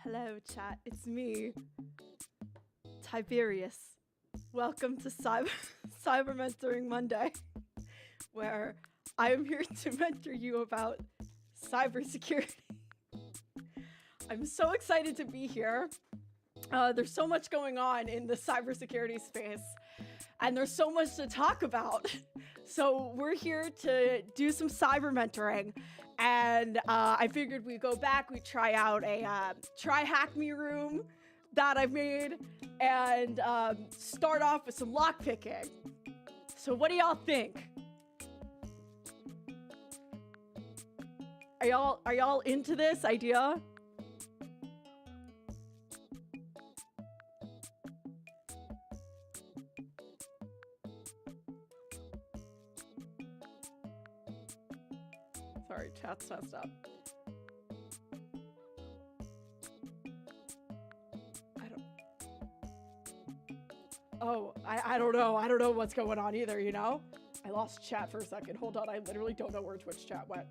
Hello, chat. It's me, Tiberius. Welcome to Cyber Mentoring Monday, where I am here to mentor you about cybersecurity. I'm so excited to be here. There's so much going on in the cybersecurity space, and there's so much to talk about. So we're here to do some cyber mentoring. And I figured we'd go back, we'd try out a TryHackMe room that I've made and start off with some lockpicking. So what do y'all think? Are y'all into this idea? Sorry, chat's messed up. I don't know. I don't know what's going on either, you know? I lost chat for a second. Hold on. I literally don't know where Twitch chat went.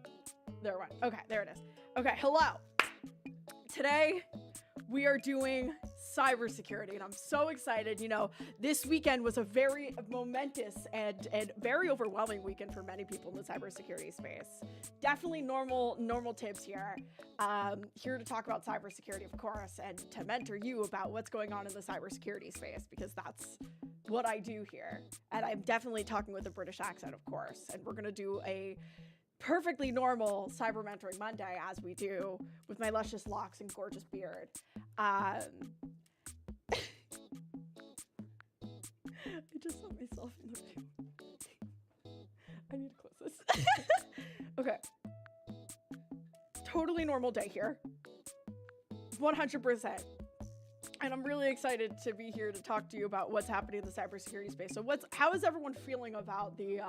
There it went. Okay, there it is. Okay, hello. Today, we are doing cybersecurity, and I'm so excited. You know, this weekend was a very momentous and very overwhelming weekend for many people in the cybersecurity space. Definitely normal tips here. Here to talk about cybersecurity, of course, and to mentor you about what's going on in the cybersecurity space, because that's what I do here. And I'm definitely talking with a British accent, of course. And we're gonna do a perfectly normal Cyber Mentoring Monday, as we do, with my luscious locks and gorgeous beard. I just saw myself in the view. I need to close this. Okay. Totally normal day here. 100%. And I'm really excited to be here to talk to you about what's happening in the cybersecurity space. So how is everyone feeling about the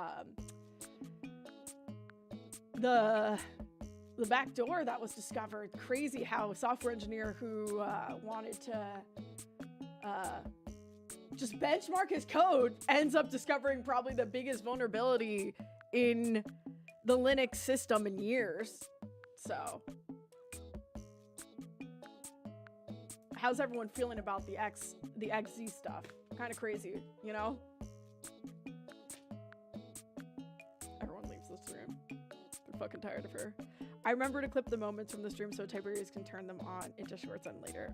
back door that was discovered? Crazy how a software engineer who wanted to just benchmark his code ends up discovering probably the biggest vulnerability in the Linux system in years. So how's everyone feeling about the XZ stuff? Kind of crazy, you know? Everyone leaves this room. They're fucking tired of her. I remember to clip the moments from the stream so Tiberius can turn them on into shorts on later.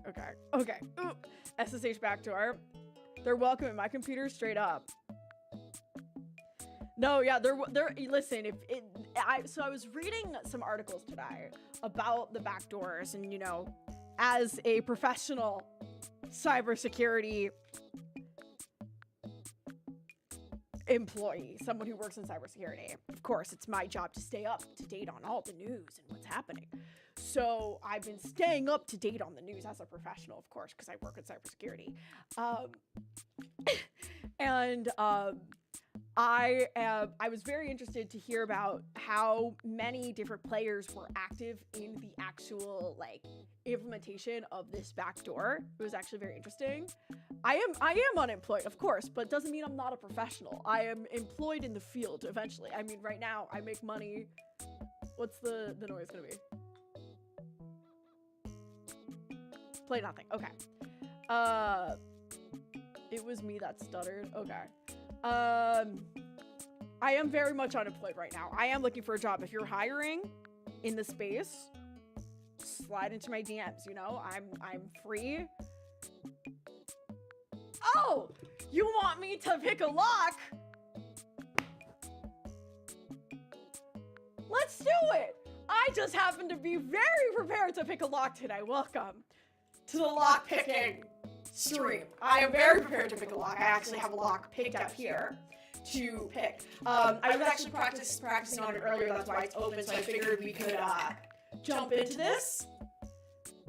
Okay. Ooh. SSH backdoor. They're welcome at my computer straight up. No, yeah, they're listen, so I was reading some articles today about the backdoors, and you know, as a professional cybersecurity employee, someone who works in cybersecurity. Of course, it's my job to stay up to date on all the news and what's happening. So I've been staying up to date on the news as a professional, of course, because I work in cybersecurity. I was very interested to hear about how many different players were active in the actual like implementation of this backdoor. It was actually very interesting. I am unemployed, of course, but doesn't mean I'm not a professional. I am employed in the field eventually. I mean, right now I make money. What's the noise gonna be? Play nothing. Okay. It was me that stuttered. Okay. I am very much unemployed right now. I am looking for a job. If you're hiring in the space, slide into my DMs, you know? I'm free. Oh, you want me to pick a lock? Let's do it. I just happen to be very prepared to pick a lock today. Welcome to the lock picking stream. I am very prepared to pick a lock. I actually have a lock picked up here to pick. I was actually practicing on it earlier. That's why it's open. So I figured we could jump into this.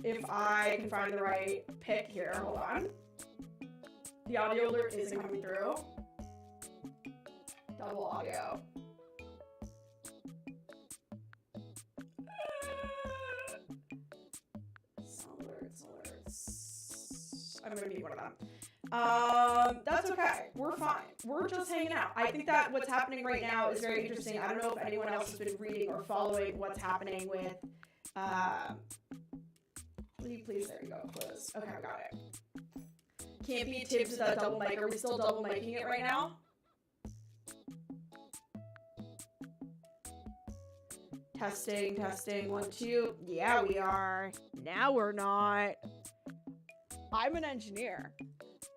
If I can find the right pick here. Hold on. The audio alert isn't coming through. Double audio. I'm gonna need one of them. That's okay. We're fine. We're just hanging out. I think that what's happening right now is very interesting. I don't know if anyone else has been reading or following what's happening with, will you please, there you go, close. Okay, I got it. Can't be tips without double mic. Are we still double micing it right now? Testing, 1, 2. Yeah, we are. Now we're not. I'm an engineer.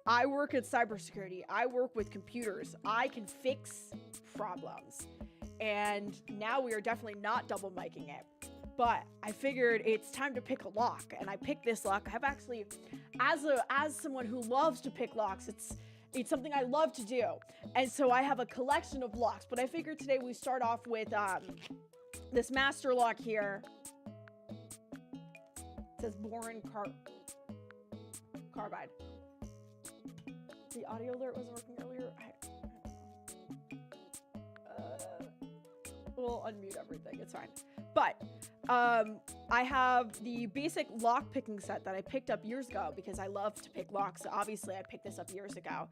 I work at cybersecurity. I work with computers. I can fix problems. And now we are definitely not double micing it. But I figured it's time to pick a lock, and I picked this lock. I've actually, as someone who loves to pick locks, it's something I love to do. And so I have a collection of locks, but I figured today we start off with this master lock here. It says boron carbide. The audio alert wasn't working earlier. We'll unmute everything. It's fine. But I have the basic lock picking set that I picked up years ago because I love to pick locks. Obviously, I picked this up years ago.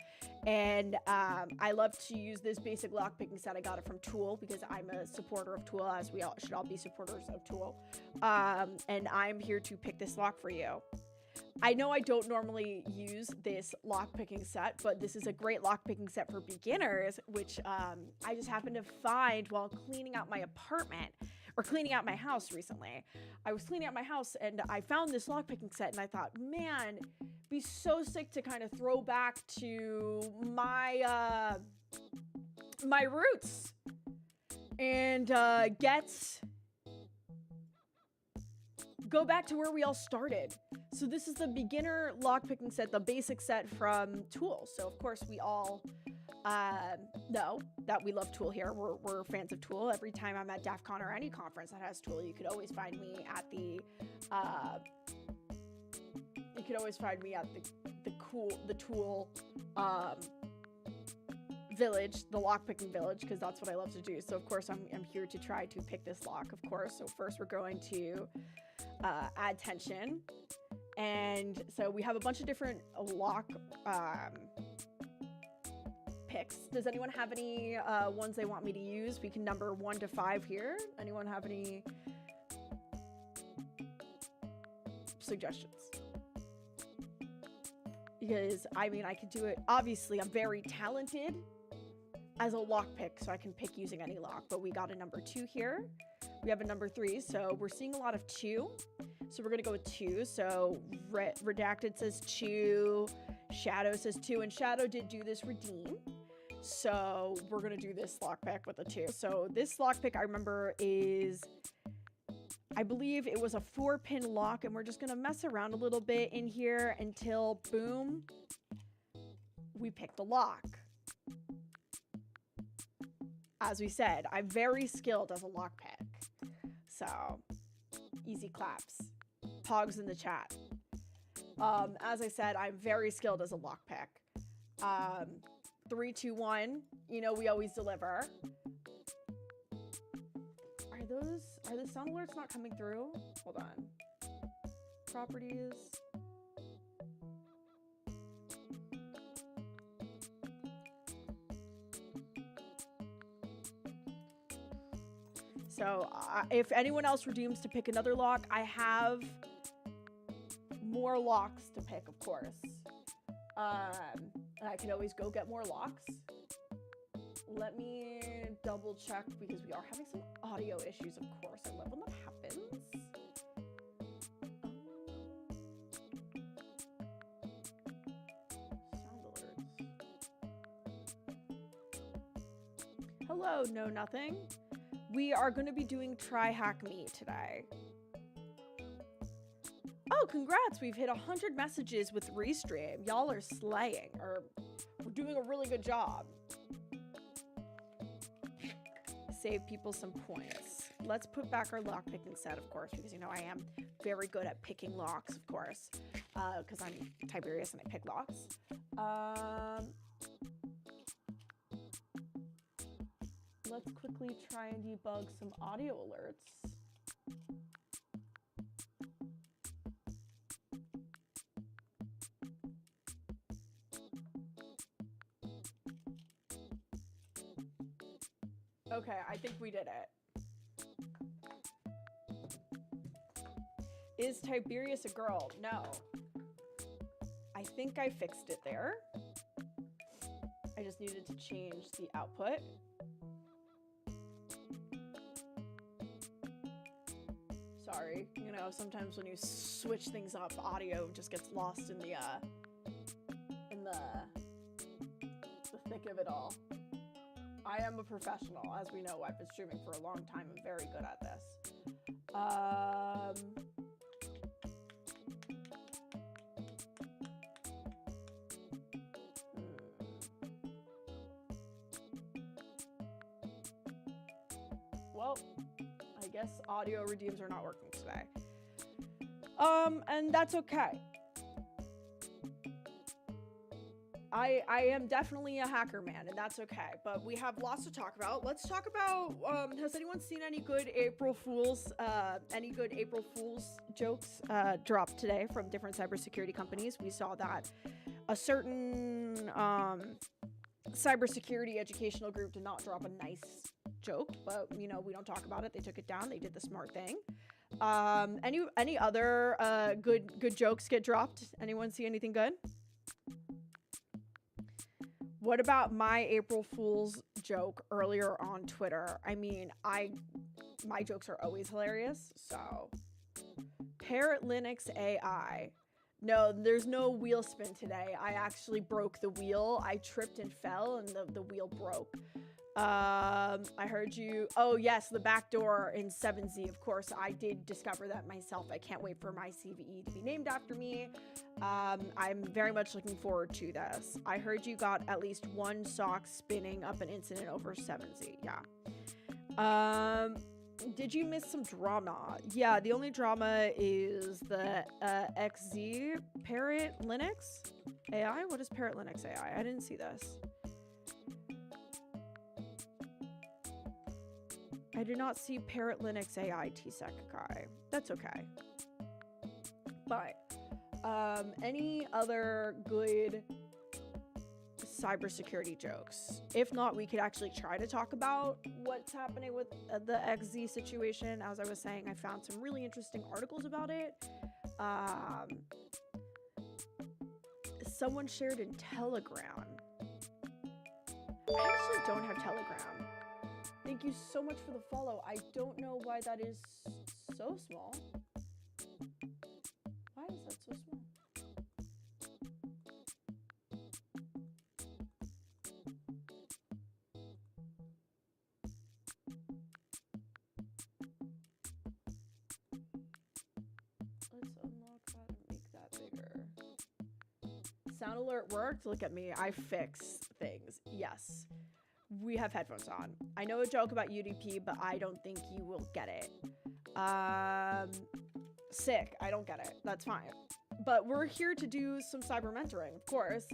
And I love to use this basic lock picking set. I got it from Tool because I'm a supporter of Tool, as we all should all be supporters of Tool. And I'm here to pick this lock for you. I know I don't normally use this lockpicking set, but this is a great lockpicking set for beginners, which I just happened to find while cleaning out my apartment, or cleaning out my house recently. I was cleaning out my house and I found this lockpicking set and I thought, man, be so sick to kind of throw back to my my roots and go back to where we all started. So this is the beginner lockpicking set, the basic set from Tool. So of course we all know that we love Tool here. We're fans of Tool. Every time I'm at DEF CON or any conference that has Tool, you could always find me at the Tool village, the lockpicking village, because that's what I love to do. So of course I'm here to try to pick this lock, of course. So first we're going to add tension. And so we have a bunch of different lock picks. Does anyone have any ones they want me to use? We can number 1 to 5 here. Anyone have any suggestions? Because, I mean, I could do it. Obviously, I'm very talented as a lock pick, so I can pick using any lock. But we got a number 2 here. We have a number 3, so we're seeing a lot of 2. So we're gonna go with 2. So Redacted says 2, Shadow says 2, and Shadow did do this redeem. So we're gonna do this lockpick with a 2. So this lockpick I remember is, I believe it was a 4-pin lock, and we're just gonna mess around a little bit in here until boom, we pick the lock. as we said, I'm very skilled as a lockpick. So, easy claps. Pogs in the chat. As I said, I'm very skilled as a lockpick. 3, 2, 1. You know we always deliver. Are the sound alerts not coming through? Hold on. Properties. So if anyone else redeems to pick another lock, I have more locks to pick, of course. And I can always go get more locks. Let me double check because we are having some audio issues, of course. I love when that happens. Sound alerts. Hello, no nothing. We are going to be doing TryHackMe today. Oh, congrats. We've hit 100 messages with Restream. Y'all are slaying, or we're doing a really good job. Save people some points. Let's put back our lock picking set, of course, because you know I am very good at picking locks, of course, because I'm Tiberius and I pick locks. Let's quickly try and debug some audio alerts. Okay, I think we did it. Is Tiberius a girl? No. I think I fixed it there. I just needed to change the output. Sorry, you know, sometimes when you switch things up, audio just gets lost in the thick of it all. I am a professional, as we know. I've been streaming for a long time. I'm very good at this. Well, I guess audio redeems are not working today. And that's okay. I am definitely a hacker man, and that's okay. But we have lots to talk about. Let's talk about, has anyone seen any good April Fools jokes dropped today from different cybersecurity companies? We saw that a certain cybersecurity educational group did not drop a nice joke, but you know, we don't talk about it. They took it down. They did the smart thing. Any other good jokes get dropped? Anyone see anything good? What about my April Fool's joke earlier on Twitter? I mean, my jokes are always hilarious. So, Parrot Linux AI. No, there's no wheel spin today. I actually broke the wheel. I tripped and fell and the wheel broke. I heard you. Oh yes, the back door in 7Z. Of course, I did discover that myself. I can't wait for my CVE to be named after me. I'm very much looking forward to this. I heard you got at least one sock spinning up an incident over 7Z. Yeah. Did you miss some drama? Yeah, the only drama is the XZ Parrot Linux AI. What is Parrot Linux AI? I didn't see this. I did not see Parrot Linux AI TSEC guy. That's okay. But any other good cybersecurity jokes? If not, we could actually try to talk about what's happening with the XZ situation. As I was saying, I found some really interesting articles about it. Someone shared in Telegram. I actually don't have Telegram. Thank you so much for the follow. I don't know why that is so small. Why is that so small? Let's unlock that and make that bigger. Sound alert worked? Look at me. I fix things. Yes. we have headphones on. I know a joke about UDP, but I don't think you will get it. Sick. I don't get it. That's fine. But we're here to do some cyber mentoring, of course,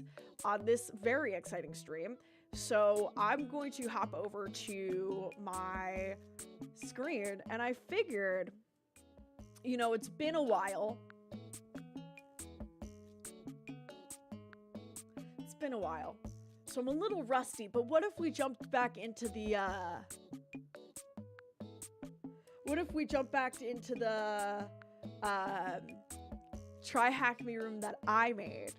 on this very exciting stream. So I'm going to hop over to my screen, and I figured, you know, it's been a while. It's been a while. So I'm a little rusty, but what if we jumped back into the, TryHackMe room that I made?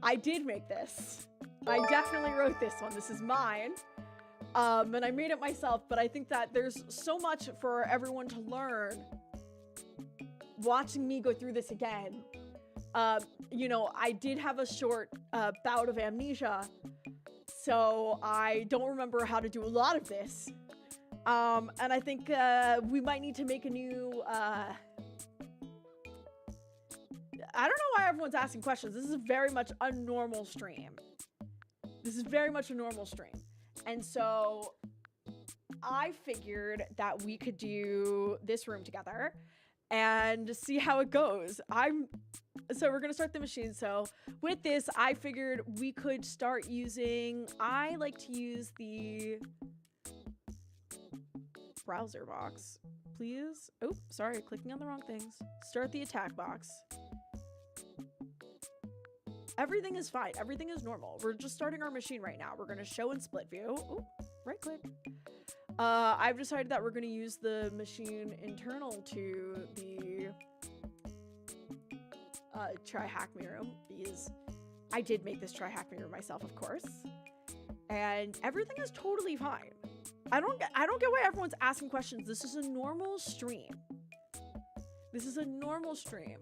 I did make this. I definitely wrote this one. This is mine. And I made it myself, but I think that there's so much for everyone to learn watching me go through this again. You know, I did have a short bout of amnesia, so I don't remember how to do a lot of this. And I think we might need to make a new... I don't know why everyone's asking questions. This is very much a normal stream. This is very much a normal stream. And so I figured that we could do this room together and see how it goes. So we're going to start the machine. So with this, I figured we could start using, I like to use the browser box, please. Oh, sorry, clicking on the wrong things. Start the attack box. Everything is fine. Everything is normal. We're just starting our machine right now. We're going to show in split view. Ooh, right click. I've decided that we're going to use the machine internal to the TryHackMe room, because I did make this TryHackMe room myself, of course. And everything is totally fine. I don't get why everyone's asking questions. This is a normal stream. This is a normal stream.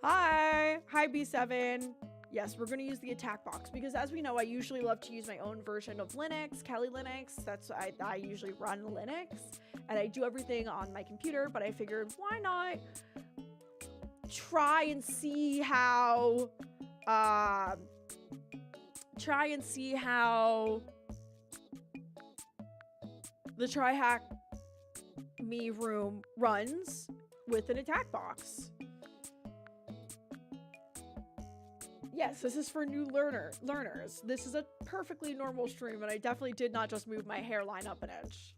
Hi B7. Yes, we're going to use the attack box because, as we know, I usually love to use my own version of Linux, Kali Linux. I usually run Linux, and I do everything on my computer. But I figured, why not try and see how the TryHackMe room runs with an attack box. Yes, this is for new learners. This is a perfectly normal stream, and I definitely did not just move my hairline up an inch.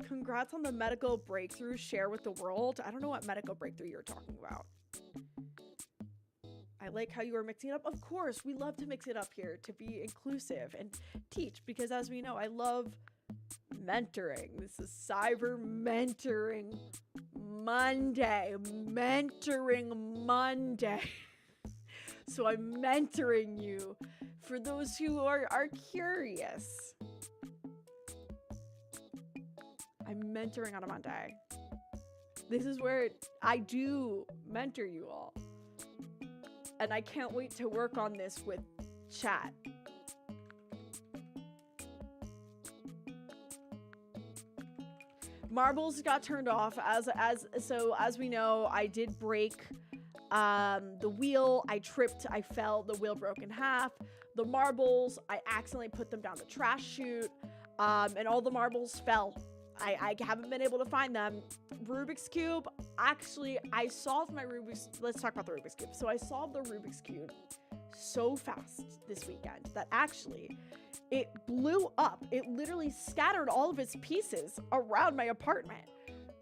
Congrats on the medical breakthrough. Share with the world. I don't know what medical breakthrough you're talking about. I like how you are mixing it up. Of course, we love to mix it up here to be inclusive and teach, because as we know, I love mentoring. This is Cyber Mentoring Monday. Mentoring Monday. So I'm mentoring you for those who are curious. I'm mentoring on a Monday. This is where I do mentor you all. And I can't wait to work on this with chat. Marbles got turned off so as we know, I did break the wheel. I tripped, I fell, the wheel broke in half. The marbles, I accidentally put them down the trash chute, and all the marbles fell. I haven't been able to find them. Rubik's Cube, actually, I solved my let's talk about the Rubik's Cube. So I solved the Rubik's Cube so fast this weekend that actually it blew up. It literally scattered all of its pieces around my apartment,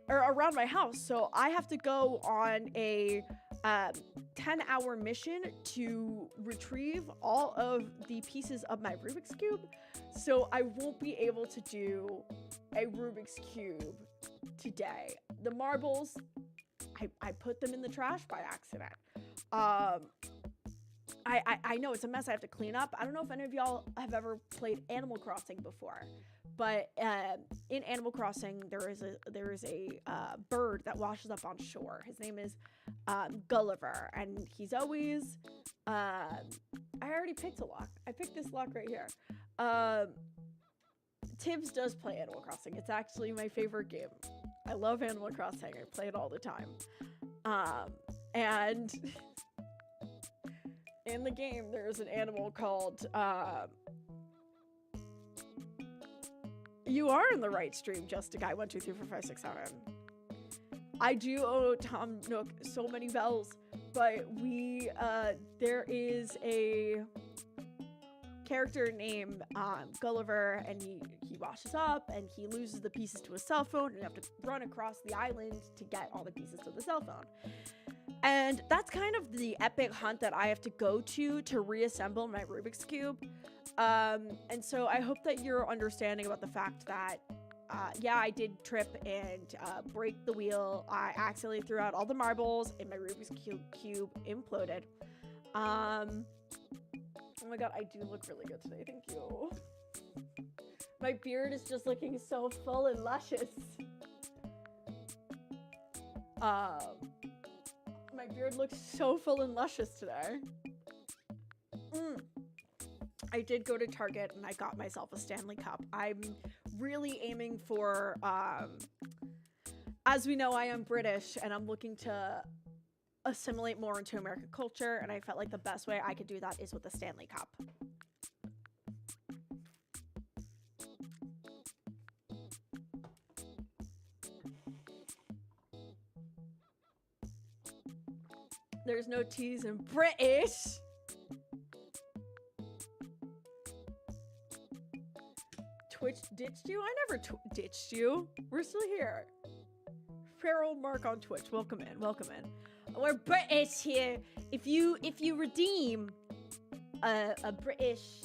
or around my house. So I have to go on a 10-hour mission to retrieve all of the pieces of my Rubik's Cube. So I won't be able to do a Rubik's Cube today. The marbles, I put them in the trash by accident. I know it's a mess I have to clean up. I don't know if any of y'all have ever played Animal Crossing before, but in Animal Crossing there is a bird that washes up on shore. His name is Gulliver, and he's always I already picked a lock. I picked this lock right here. Tibbs does play Animal Crossing. It's actually my favorite game. I love Animal Crossing. I play it all the time. And in the game, there's an animal called, you are in the right stream, just a guy, 1, 2, 3, 4, 5, 6, 7. I do owe Tom Nook so many bells, but there is a character named Gulliver, and he washes up and he loses the pieces to his cell phone, and you have to run across the island to get all the pieces to the cell phone. And that's kind of the epic hunt that I have to go to reassemble my Rubik's Cube. And so I hope that you're understanding about the fact that yeah, I did trip and break the wheel. I accidentally threw out all the marbles and my Rubik's Cube imploded. Oh my god, I do look really good today. Thank you. My beard is just looking so full and luscious. My beard looks so full and luscious today. I did go to Target and I got myself a Stanley Cup. I'm really aiming for, as we know, I am British and I'm looking to assimilate more into American culture, and I felt like the best way I could do that is with a Stanley Cup. There's no T's in British. Twitch ditched you? I never ditched you. We're still here. Feral Mark on Twitch. Welcome in. Welcome in. We're British here. If you redeem a British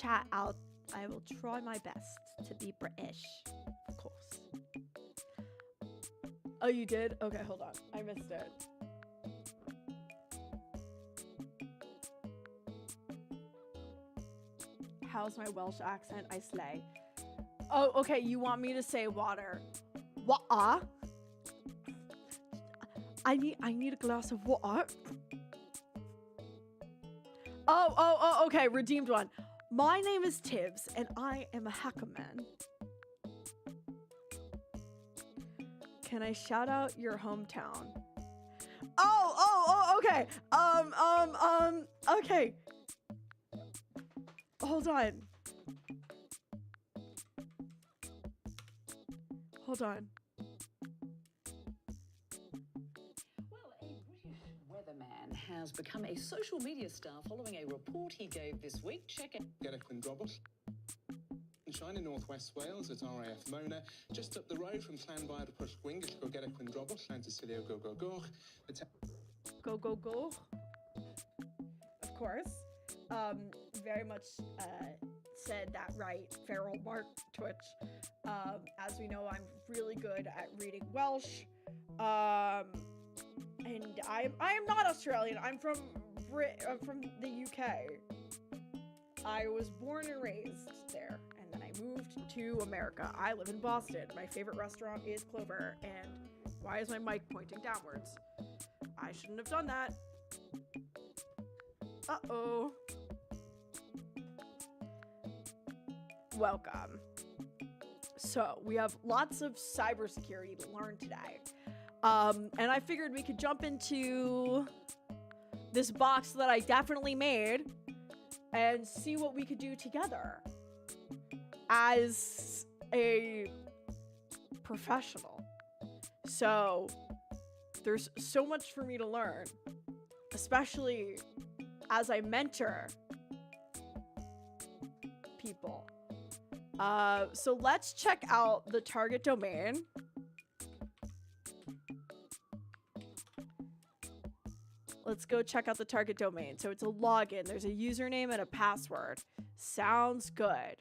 chat, I will try my best to be British. Of course. Oh, you did? Okay, hold on. I missed it. How's my Welsh accent? I slay. Oh, okay. You want me to say water? Water? I need a glass of water. Oh, okay. Redeemed one. My name is Tibbs, and I am a hacker man. Can I shout out your hometown? Oh, okay. Okay. Hold on. Hold on. Well, a British weatherman has become a social media star following a report he gave this week. Check it. Sunshine in northwest Wales at RAF Mona, just up the road from Llanfair to Pwllgwyn, go get a Quindrobwll, Llan Tysilio, go. Go. Of course. Very much said that right, Feral Mark Twitch. As we know, I'm really good at reading Welsh. And I am not Australian. I'm from the UK. I was born and raised there, and then I moved to America. I live in Boston. My favorite restaurant is Clover. And why is my mic pointing downwards? I shouldn't have done that. Uh-oh. Welcome. So we have lots of cybersecurity to learn today. And I figured we could jump into this box that I definitely made and see what we could do together as a professional. So there's so much for me to learn, especially as I mentor people. So let's check out the target domain. Let's go check out the target domain. So it's a login. There's a username and a password. Sounds good.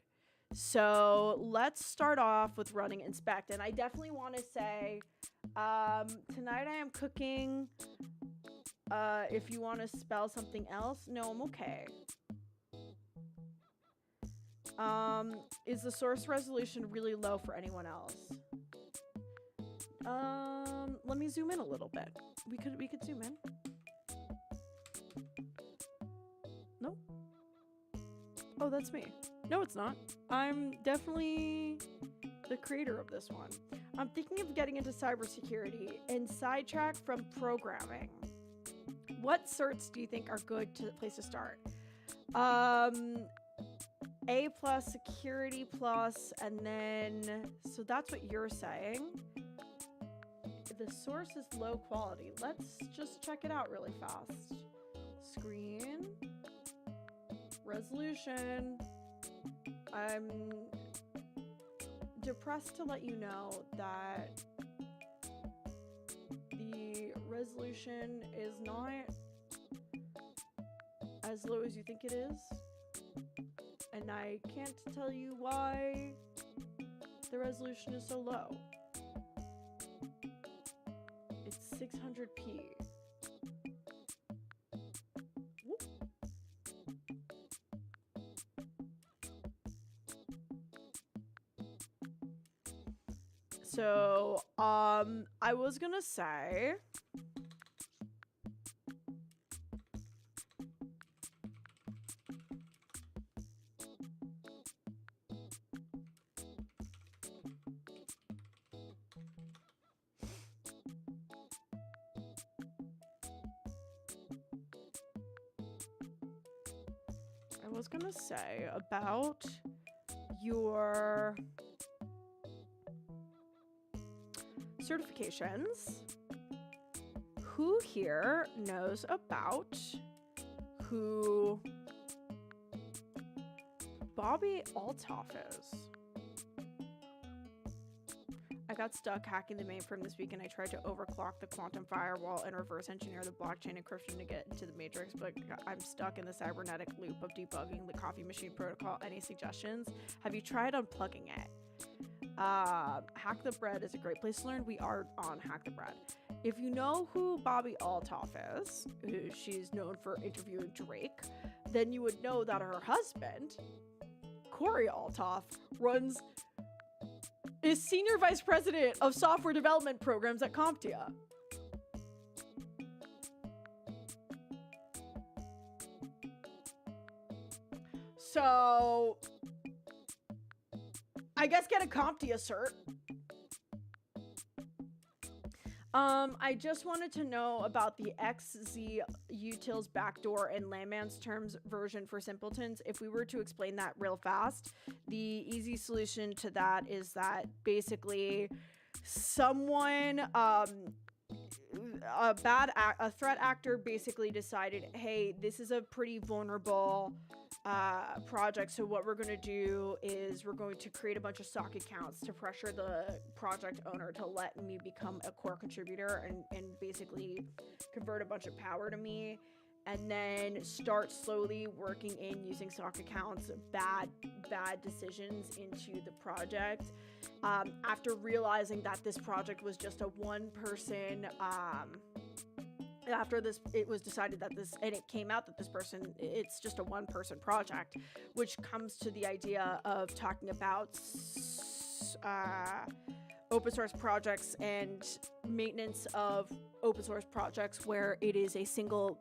So let's start off with running inspect. And I definitely want to say, tonight I am cooking. If you want to spell something else, no, I'm okay. Is the source resolution really low for anyone else? Let me zoom in a little bit. We could zoom in. No? Oh, that's me. No, it's not. I'm definitely the creator of this one. I'm thinking of getting into cybersecurity and sidetrack from programming. What certs do you think are good to place to start? A plus, security plus, and then, so that's what you're saying. The source is low quality. Let's just check it out really fast. Screen, resolution. I'm depressed to let you know that the resolution is not as low as you think it is. And I can't tell you why the resolution is so low. It's 600p. Whoop. So, I was gonna say, about your certifications. Who here knows about who Bobby Altoff is? I got stuck hacking the mainframe this week and I tried to overclock the quantum firewall and reverse engineer the blockchain encryption to get into the matrix, but I'm stuck in the cybernetic loop of debugging the coffee machine protocol. Any suggestions? Have you tried unplugging it? Hack the Bread is a great place to learn. We are on Hack the Bread. If you know who Bobby Altoff is, who she's known for interviewing Drake, then you would know that her husband, Corey Altoff, is Senior Vice President of Software Development Programs at CompTIA. So, I guess get a CompTIA cert. I just wanted to know about the XZ utils backdoor and Landman's terms version for simpletons. If we were to explain that real fast, the easy solution to that is that basically someone, a threat actor basically decided, hey, this is a pretty vulnerable project, so what we're going to do is we're going to create a bunch of stock accounts to pressure the project owner to let me become a core contributor and basically convert a bunch of power to me, and then start slowly working in using stock accounts bad decisions into the project. After realizing that this project was just a one-person after this, it was decided that and it came out that this person, it's just a one-person project, which comes to the idea of talking about open source projects and maintenance of open source projects where it is a single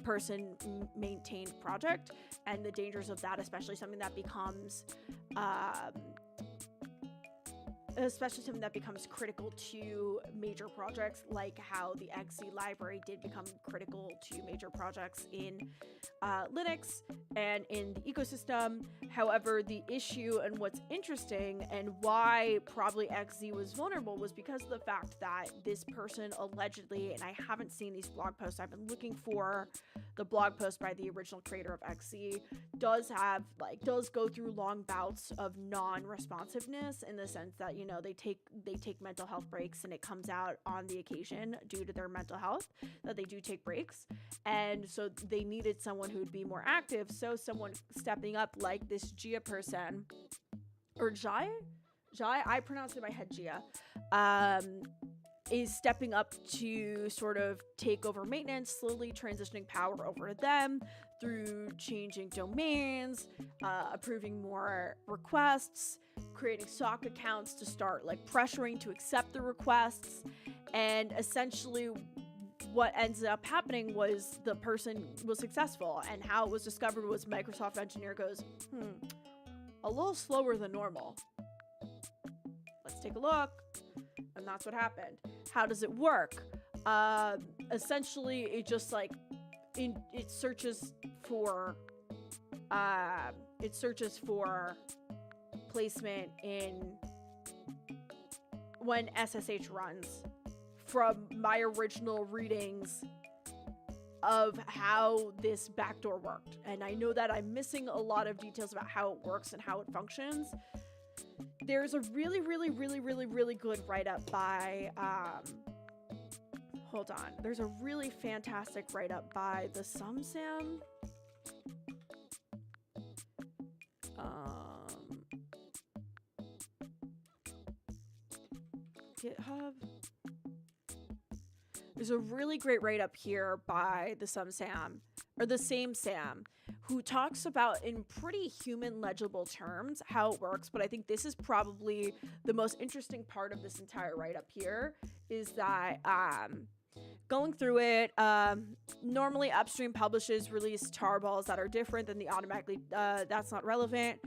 person maintained project, and the dangers of that, especially something that becomes critical to major projects, like how the XZ library did become critical to major projects in Linux and in the ecosystem. However, the issue and what's interesting and why probably XZ was vulnerable was because of the fact that this person allegedly, and I haven't seen these blog posts, I've been looking for the blog post by the original creator of XZ, does go through long bouts of non-responsiveness, in the sense that, you know, they take mental health breaks, and it comes out on the occasion due to their mental health that they do take breaks, and so they needed someone who would be more active. So someone stepping up, like this Gia person, or Jai, I pronounced it in my head Gia, is stepping up to sort of take over maintenance, slowly transitioning power over to them through changing domains, approving more requests, creating SOC accounts to start like pressuring to accept the requests. And essentially what ends up happening was the person was successful, and how it was discovered was Microsoft engineer goes, a little slower than normal. Let's take a look. And that's what happened. How does it work? Essentially, it just like it searches for placement in when SSH runs from my original readings of how this backdoor worked. And I know that I'm missing a lot of details about how it works and how it functions. There's a really, really, really, really, really good write-up by, hold on. There's a really fantastic write-up by the SumSam. GitHub. There's a really great write-up here by the SumSam, or the same Sam, who talks about in pretty human legible terms how it works. But I think this is probably the most interesting part of this entire write-up here, is that going through it, normally Upstream publishes release tarballs that are different than the automatically, that's not relevant.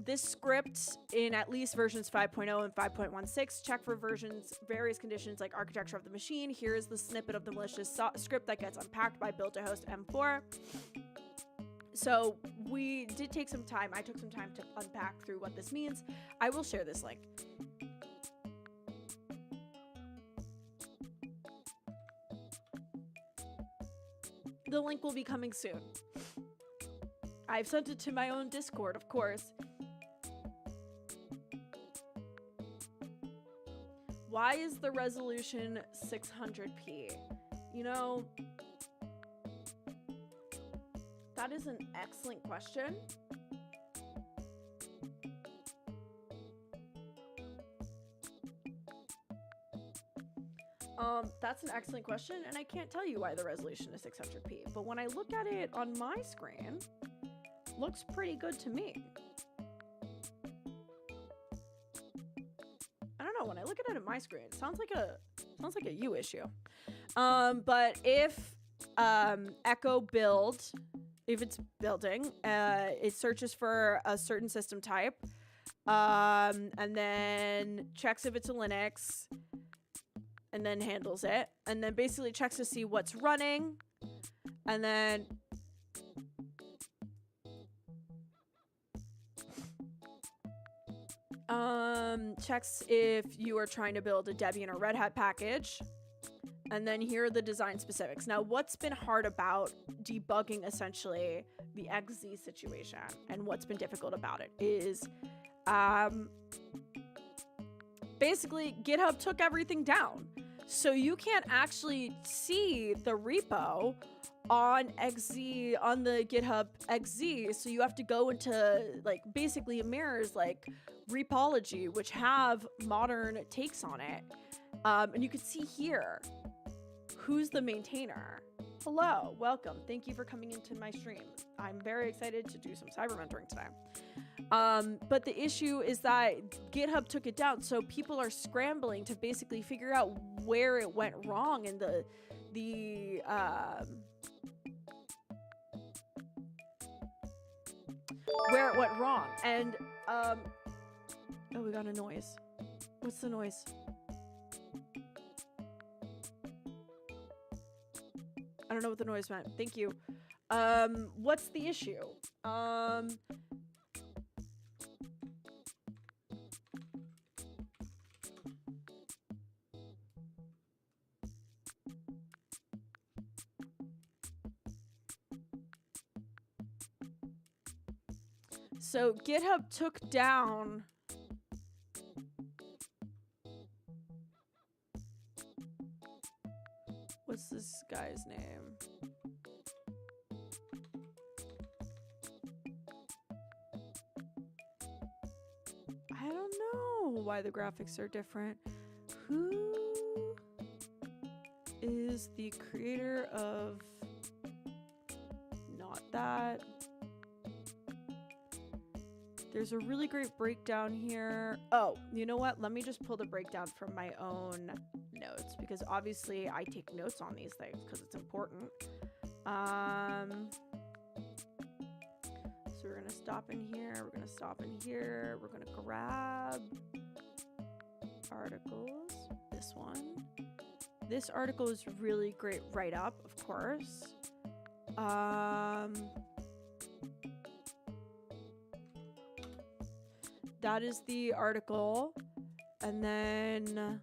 This script in at least versions 5.0 and 5.16 check for versions, various conditions like architecture of the machine. Here's the snippet of the malicious script that gets unpacked by build to host M4. So we did take some time. I took some time to unpack through what this means. I will share this link. The link will be coming soon. I've sent it to my own Discord, of course. Why is the resolution 600p? You know, that is an excellent question. That's an excellent question, and I can't tell you why the resolution is 600p. But when I look at it on my screen, looks pretty good to me. I don't know, when I look at it on my screen, it sounds like a you issue. But if echo build, if it's building, it searches for a certain system type, and then checks if it's a Linux, and then handles it, and then basically checks to see what's running, and then checks if you are trying to build a Debian or Red Hat package, and then here are the design specifics. Now, what's been hard about debugging essentially the XZ situation, and what's been difficult about it is basically GitHub took everything down. So you can't actually see the repo on XZ, on the GitHub XZ. So you have to go into like basically mirrors like Repology, which have modern takes on it. And you can see here who's the maintainer. Hello, welcome. Thank you for coming into my stream. I'm very excited to do some cyber mentoring today. But the issue is that GitHub took it down, so people are scrambling to basically figure out where it went wrong in where it went wrong. And oh, we got a noise. What's the noise? I don't know what the noise meant. Thank you. What's the issue? So GitHub took down what's this guy's name? I don't know why the graphics are different. Who is the creator of not that? There's a really great breakdown here. Oh, you know what? Let me just pull the breakdown from my own notes, because obviously I take notes on these things because it's important. So we're gonna stop in here. We're gonna stop in here. We're gonna grab articles. This one. This article is really great write-up, of course. That is the article. And then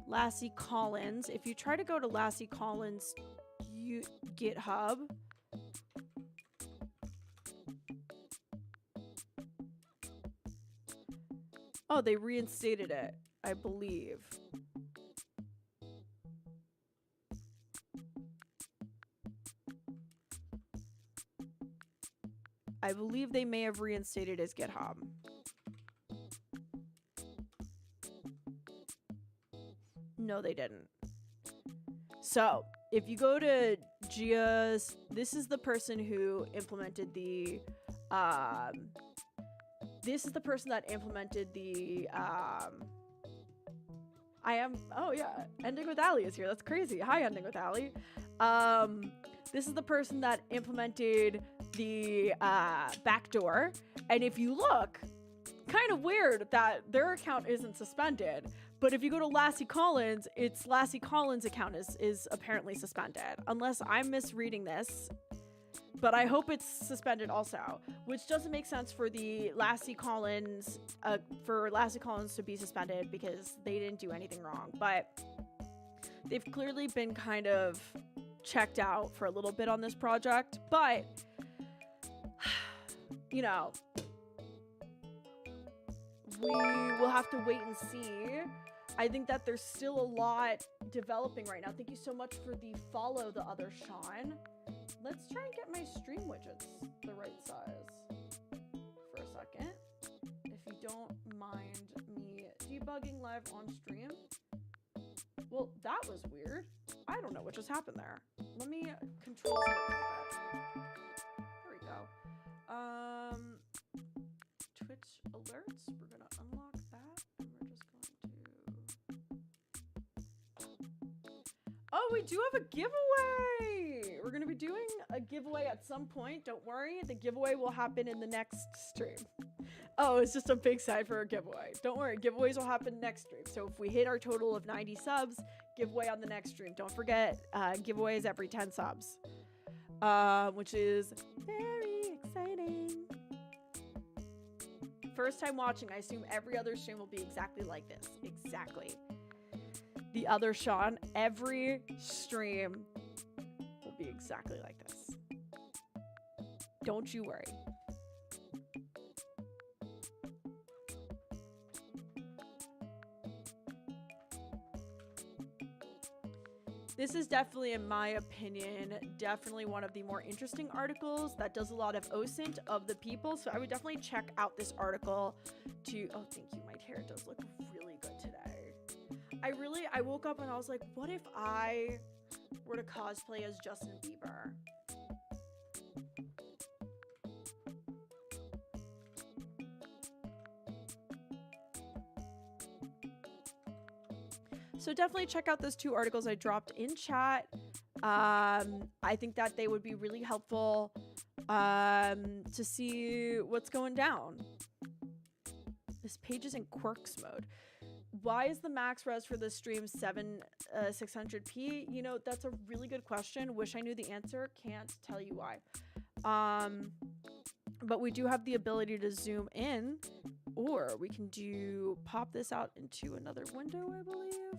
Lassie Collins. If you try to go to Lassie Collins GitHub, oh, they reinstated it, I believe. I believe they may have reinstated his GitHub. No, they didn't. So, if you go to Gia's, this is the person who implemented the, this is the person that implemented the, oh yeah, Ending with Ali is here. That's crazy. Hi, Ending with Ali. This is the person that implemented the backdoor. And if you look, kind of weird that their account isn't suspended. But if you go to Lassie Collins, it's Lassie Collins' account is apparently suspended. Unless I'm misreading this. But I hope it's suspended also. Which doesn't make sense for the Lassie Collins, to be suspended because they didn't do anything wrong. But they've clearly been kind of checked out for a little bit on this project. But, you know, we will have to wait and see. I think that there's still a lot developing right now. Thank you so much for the follow, the other Sean. Let's try and get my stream widgets the right size for a second. If you don't mind me debugging live on stream. Well, that was weird. I don't know what just happened there. Let me control Z a little bit. There we go. Twitch alerts. We're gonna unlock that, and we're just going to. Oh, we do have a giveaway. We're gonna be doing a giveaway at some point. Don't worry, the giveaway will happen in the next stream. Oh, it's just a big side for a giveaway. Don't worry, giveaways will happen next stream. So if we hit our total of 90 subs, giveaway on the next stream. Don't forget, giveaways every 10 subs, which is very exciting. First time watching, I assume every other stream will be exactly like this. Exactly. The other Sean, every stream will be exactly like this. Don't you worry. This is definitely, in my opinion, definitely one of the more interesting articles that does a lot of OSINT of the people. So I would definitely check out this article to, oh, thank you. My hair does look really good today. I woke up and I was like, what if I were to cosplay as Justin Bieber? So definitely check out those two articles I dropped in chat. I think that they would be really helpful to see what's going down. This page is in quirks mode. Why is the max res for the stream 600p? You know, that's a really good question. Wish I knew the answer. Can't tell you why. But we do have the ability to zoom in, or we can pop this out into another window, I believe.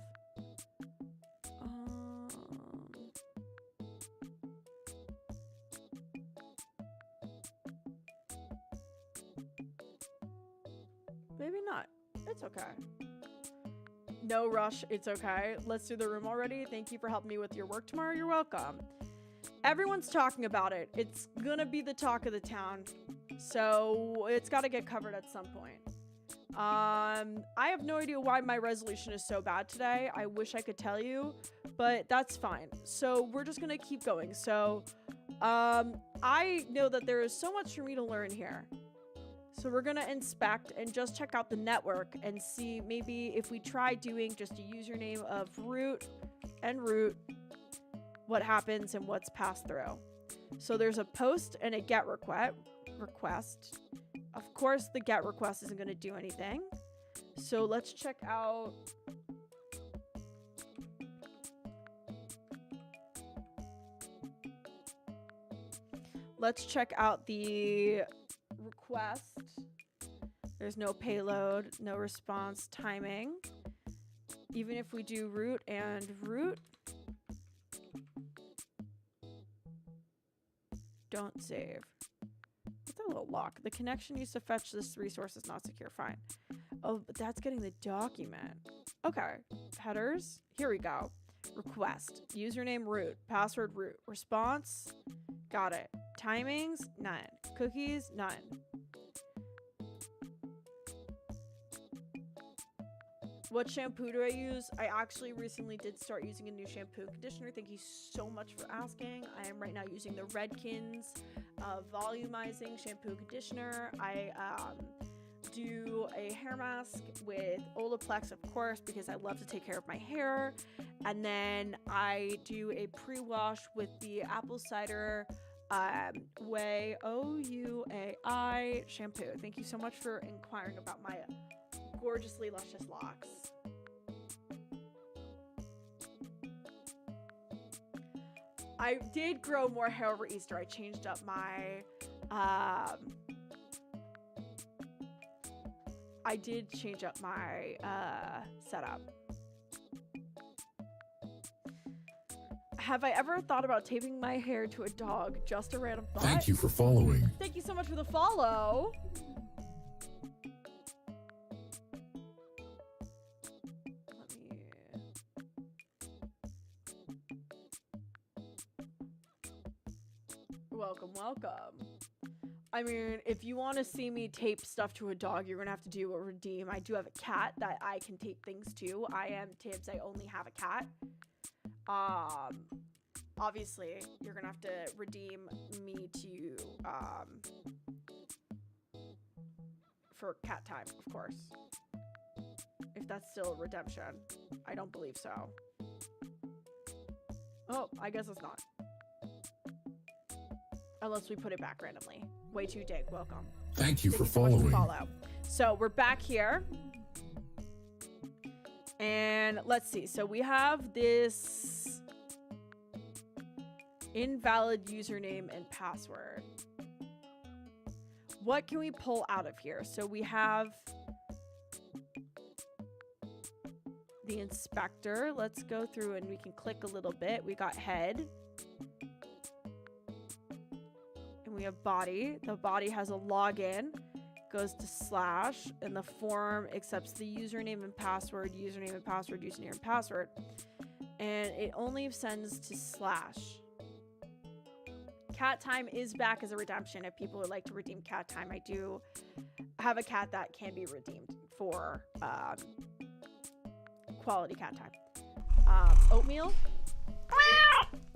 Maybe not. It's okay. No rush. It's okay. Let's do the room already. Thank you for helping me with your work tomorrow. You're welcome. Everyone's talking about it. It's gonna be the talk of the town. So it's got to get covered at some point. I have no idea why my resolution is so bad today. I wish I could tell you, but that's fine. So we're just gonna keep going. So I know that there is so much for me to learn here. So we're gonna inspect and just check out the network and see maybe if we try doing just a username of root and root, what happens and what's passed through. So there's a post and a get request. request. Of course, the get request isn't going to do anything. So let's check out. Let's check out the request. There's no payload, no response timing. Even if we do root and root, don't save. What's that little lock? The connection used to fetch this resource is not secure. Fine. Oh, but that's getting the document. Okay. Headers. Here we go. Request. Username root. Password root. Response. Got it. Timings. None. Cookies. None. What shampoo do I use? I actually recently did start using a new shampoo and conditioner. Thank you so much for asking. I am right now using the Redkins volumizing shampoo and conditioner. I do a hair mask with Olaplex, of course, because I love to take care of my hair. And then I do a pre-wash with the apple cider Way OUAI shampoo. Thank you so much for inquiring about my gorgeously luscious locks. I did grow more hair over Easter. I changed up my setup. Have I ever thought about taping my hair to a dog? Just a random thought. Thank you for following. Thank you so much for the follow. Welcome. I mean, if you want to see me tape stuff to a dog, you're going to have to do a redeem. I do have a cat that I can tape things to. I am Tibbs. I only have a cat. Obviously, you're going to have to redeem me to, for cat time, of course. If that's still a redemption. I don't believe so. Oh, I guess it's not. Unless we put it back randomly. Way too dig. Welcome. Thank you for so much following. Follow. So we're back here. And let's see. So we have this invalid username and password. What can we pull out of here? So we have the inspector. Let's go through and we can click a little bit. We got head. We have body. The body has a login, goes to slash, and the form accepts the username and password, username and password, username and password, and it only sends to slash. Cat time is back as a redemption if people would like to redeem cat time. I do have a cat that can be redeemed for quality cat time. Oatmeal?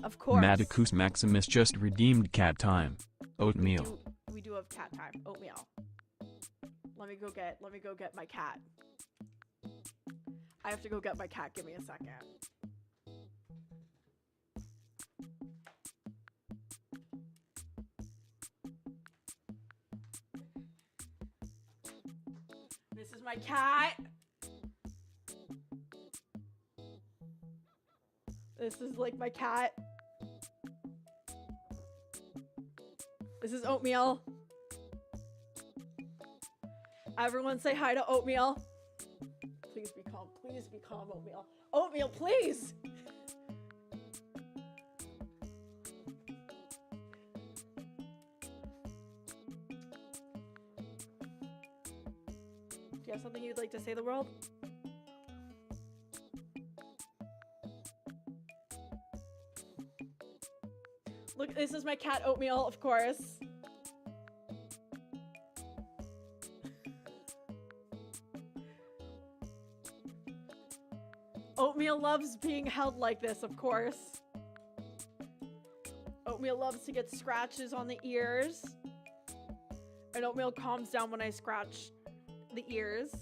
Of course. Maticus Maximus just redeemed cat time. Oatmeal. We do have cat time. Oatmeal. Let me go get my cat. I have to go get my cat. Give me a second. This is my cat. This is like my cat. This is Oatmeal. Everyone say hi to Oatmeal. Please be calm. Please be calm, Oatmeal. Oatmeal, please. Do you have something you'd like to say to the world? Look, this is my cat Oatmeal, of course. Oatmeal loves being held like this, of course. Oatmeal loves to get scratches on the ears. And Oatmeal calms down when I scratch the ears.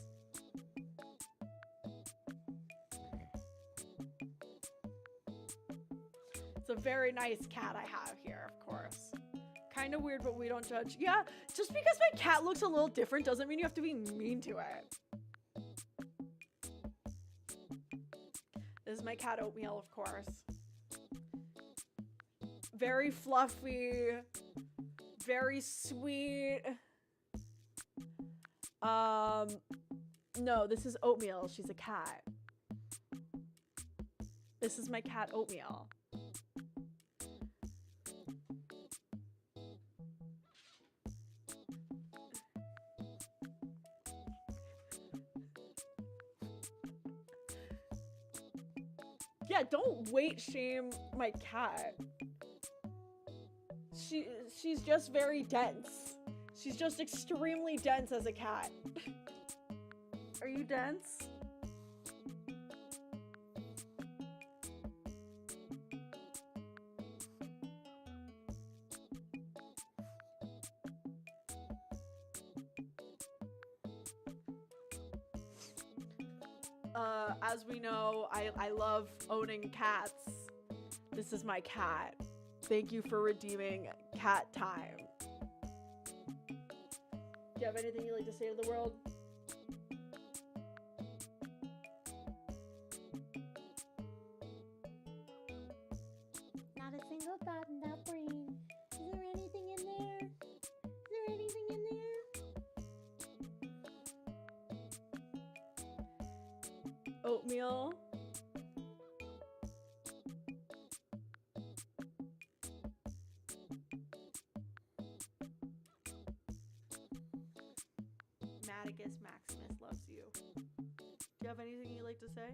It's a very nice cat I have here, of course. Kind of weird, but we don't judge. Yeah, just because my cat looks a little different doesn't mean you have to be mean to it. This is my cat Oatmeal, of course. Very fluffy, very sweet. No, this is Oatmeal. She's a cat. This is my cat Oatmeal. Yeah, don't weight shame my cat. She's just very dense. She's just extremely dense as a cat. Are you dense? As we know, I love owning cats. This is my cat. Thank you for redeeming cat time. Do you have anything you'd like to say to the world? Not a single thought in that brain. Is there anything in there? Is there anything in there? Oatmeal. Maticus Maximus loves you. Do you have anything you'd like to say?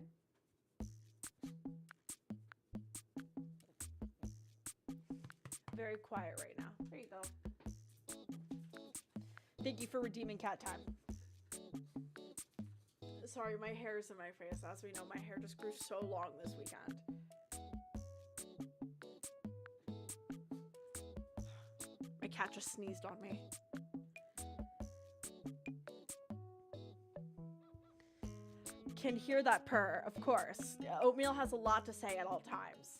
Very quiet right now. There you go. Thank you for redeeming cat time. Sorry, my hair is in my face. As we know, my hair just grew so long this weekend. My cat just sneezed on me. Can hear that purr, of course. Oatmeal has a lot to say at all times.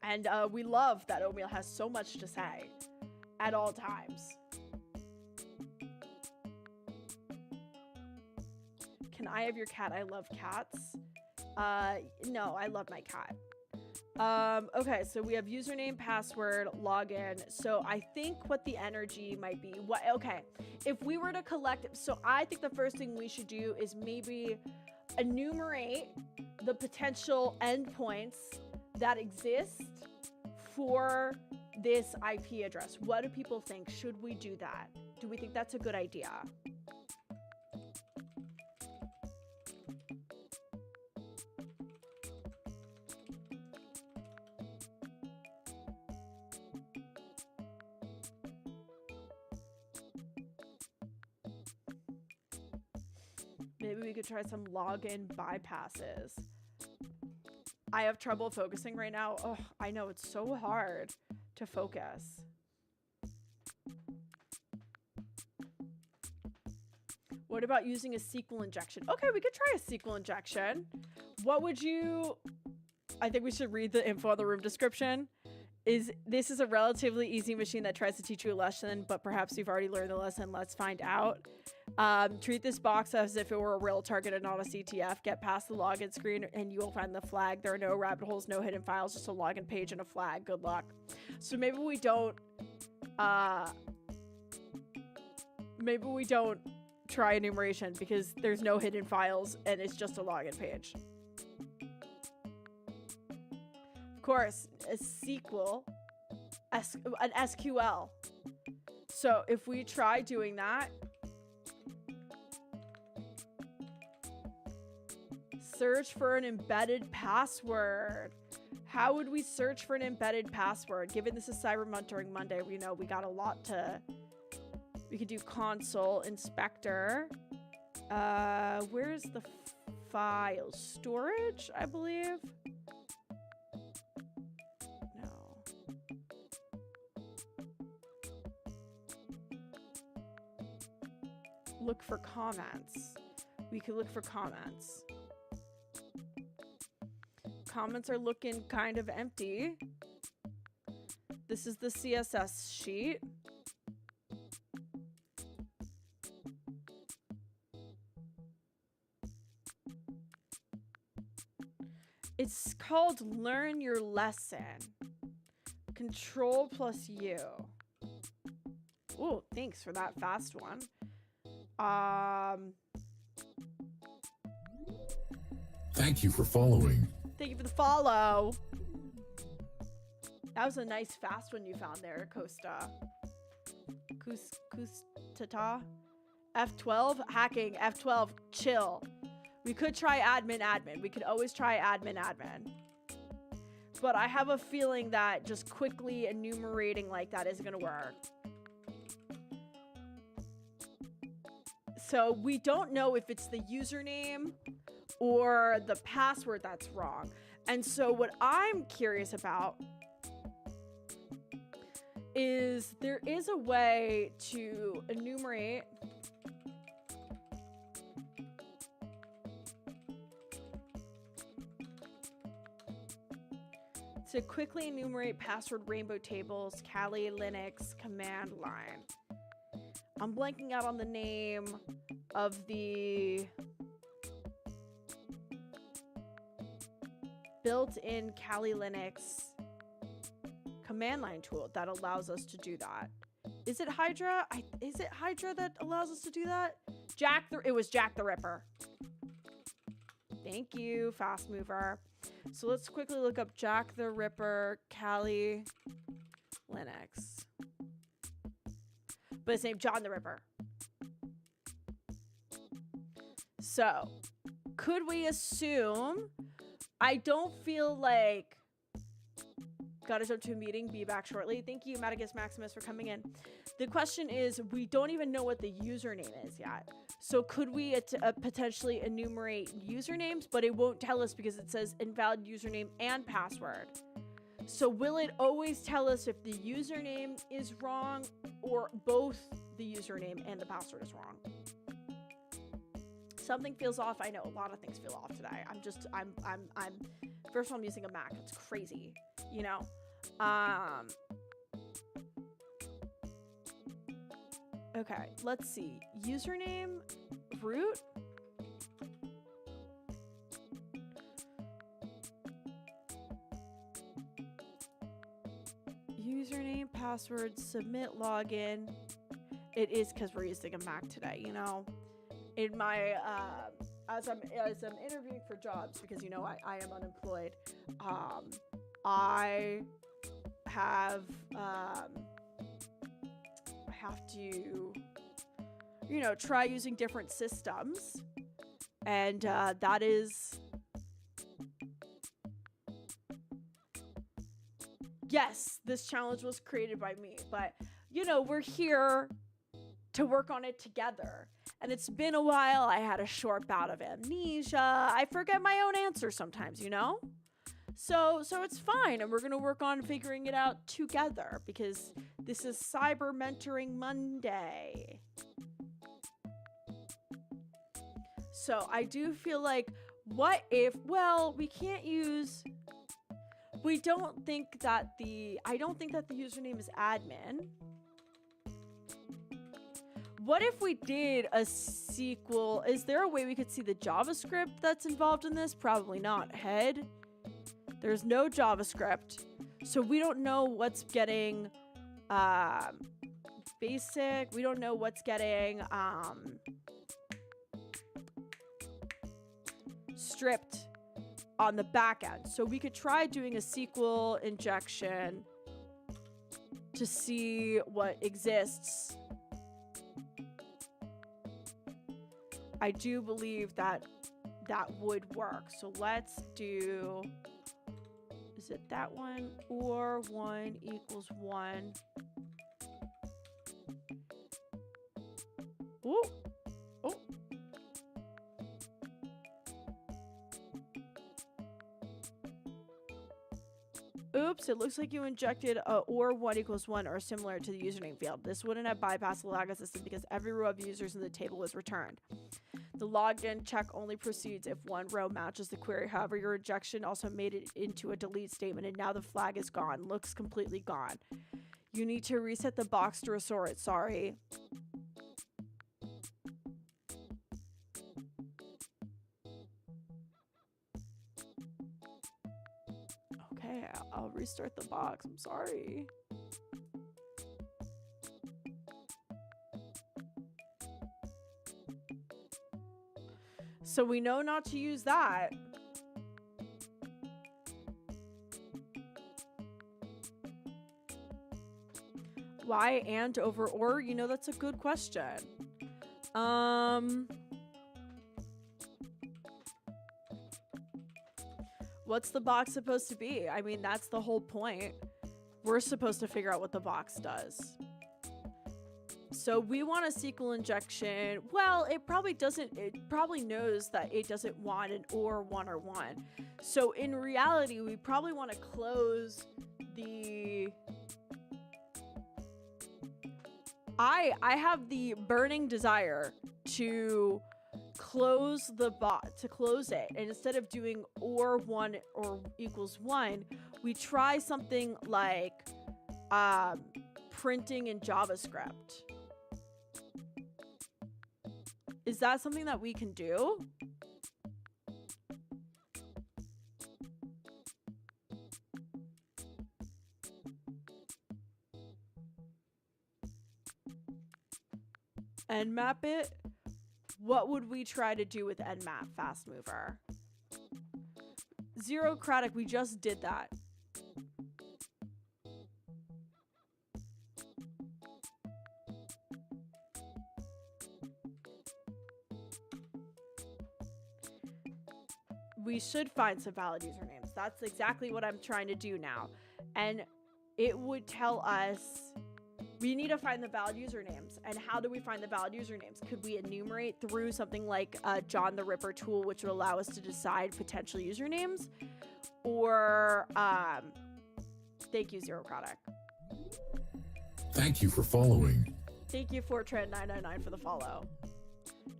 And we love that Oatmeal has so much to say at all times. Can I have your cat? I love cats. No, I love my cat. Okay, so we have username, password, login. So I think what the energy might be, okay, if we were to collect, so I think the first thing we should do is maybe enumerate the potential endpoints that exist for this IP address. What do people think? Should we do that? Do we think that's a good idea? Maybe we could try some login bypasses. I have trouble focusing right now. Oh, I know, it's so hard to focus. What about using a SQL injection? Okay, we could try a SQL injection. What would you... I think we should read the info on the room description. This is a relatively easy machine that tries to teach you a lesson, but perhaps you've already learned the lesson. Let's find out. Treat this box as if it were a real target and not a CTF. Get past the login screen and you will find the flag. There are no rabbit holes, no hidden files, just a login page and a flag. Good luck. So maybe we don't try enumeration because there's no hidden files and it's just a login page. Of course, a SQL, an SQL. So if we try doing that, search for an embedded password. How would we search for an embedded password? Given this is Cyber Monitoring Monday, we know we got a lot to... We could do console, inspector. Where's the file? Storage, I believe? No. Look for comments. We could look for comments. Comments are looking kind of empty. This is the CSS sheet. It's called Learn Your Lesson. Control plus U. Ooh, thanks for that fast one. Thank you for following. Thank you for the follow. That was a nice fast one you found there, Costa. Kustata. F12, hacking, F12, chill. We could try admin. We could always try admin. But I have a feeling that just quickly enumerating like that isn't gonna work. So we don't know if it's the username or the password that's wrong. And so what I'm curious about is there is a way to enumerate quickly enumerate password rainbow tables, Kali Linux command line. I'm blanking out on the name of the built-in Kali Linux command line tool that allows us to do that. Is it Hydra? Is it Hydra that allows us to do that? It was Jack the Ripper. Thank you, fast mover. So let's quickly look up Jack the Ripper Kali Linux. But his name John the Ripper. So, could we assume? I don't feel like. Gotta jump to a meeting. Be back shortly. Thank you, Madagus Maximus, for coming in. The question is, we don't even know what the username is yet. So could we potentially enumerate usernames, but it won't tell us because it says invalid username and password. So will it always tell us if the username is wrong or both the username and the password is wrong? Something feels off. I know a lot of things feel off today. I'm first of all, I'm using a Mac. It's crazy, you know? Okay, let's see. Username, root. Username, password, submit, login. It is because we're using a Mac today, you know. In my as I'm interviewing for jobs, because you know I am unemployed. I have to, you know, try using different systems, and that is, yes, this challenge was created by me, but you know, we're here to work on it together. And it's been a while. I had a short bout of amnesia. I forget my own answers sometimes, you know? So it's fine, and we're going to work on figuring it out together because this is Cyber Mentoring Monday. So I do feel like, what if, well, we can't use, I don't think that the username is admin. What if we did a SQL? Is there a way we could see the JavaScript that's involved in this? Probably not. Head. There's no JavaScript. So we don't know what's getting basic. We don't know what's getting stripped on the back end. So we could try doing a SQL injection to see what exists. I do believe that would work. So let's do, is it that one? Or 1 equals 1. Ooh. Oh. Oops, it looks like you injected a or 1 equals 1 or similar to the username field. This wouldn't have bypassed the login system because every row of users in the table was returned. The login check only proceeds if one row matches the query. However, your injection also made it into a delete statement, and now the flag is gone. Looks completely gone. You need to reset the box to restore it. Sorry. Okay, I'll restart the box. I'm sorry. So we know not to use that. Why and over or? You know, that's a good question. What's the box supposed to be? I mean, that's the whole point. We're supposed to figure out what the box does. So we want a SQL injection. Well, it probably doesn't. It probably knows that it doesn't want an or one or one. So in reality, we probably want to close the... I have the burning desire to close the bot, to close it. And instead of doing or one or equals one, we try something like printing in JavaScript. Is that something that we can do? Nmap it? What would we try to do with Nmap fast mover? Zerocratic, we just did that. We should find some valid usernames. That's exactly what I'm trying to do now. And it would tell us we need to find the valid usernames. And how do we find the valid usernames? Could we enumerate through something like John the Ripper tool, which would allow us to decide potential usernames? Or, thank you, Zerocratic. Thank you for following. Thank you, Fortran999 for the follow.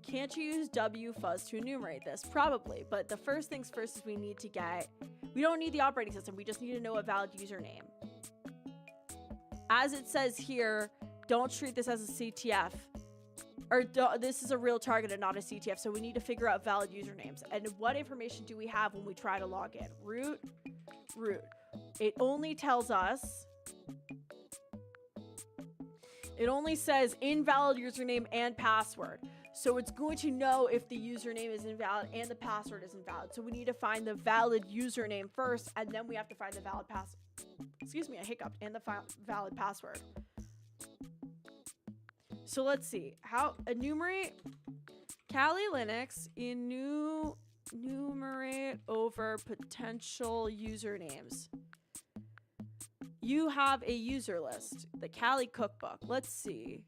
Can't you use wfuzz to enumerate this? Probably, but the first things first is we don't need the operating system, we just need to know a valid username. As it says here, don't treat this as a CTF. Or this is a real target and not a CTF, so we need to figure out valid usernames. And what information do we have when we try to log in? Root. It only tells us... It only says invalid username and password. So it's going to know if the username is invalid and the password is invalid. So we need to find the valid username first, and then we have to find the valid excuse me, I hiccuped, and the valid password. So let's see. How enumerate Kali Linux enumerate over potential usernames. You have a user list, the Kali cookbook. Let's see.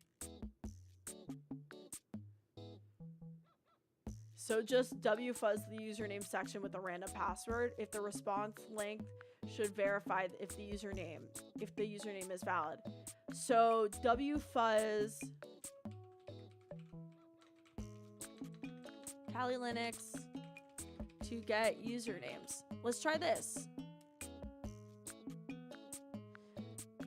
So just wfuzz the username section with a random password. If the response length should verify if the username is valid. So wfuzz Kali Linux to get usernames. Let's try this.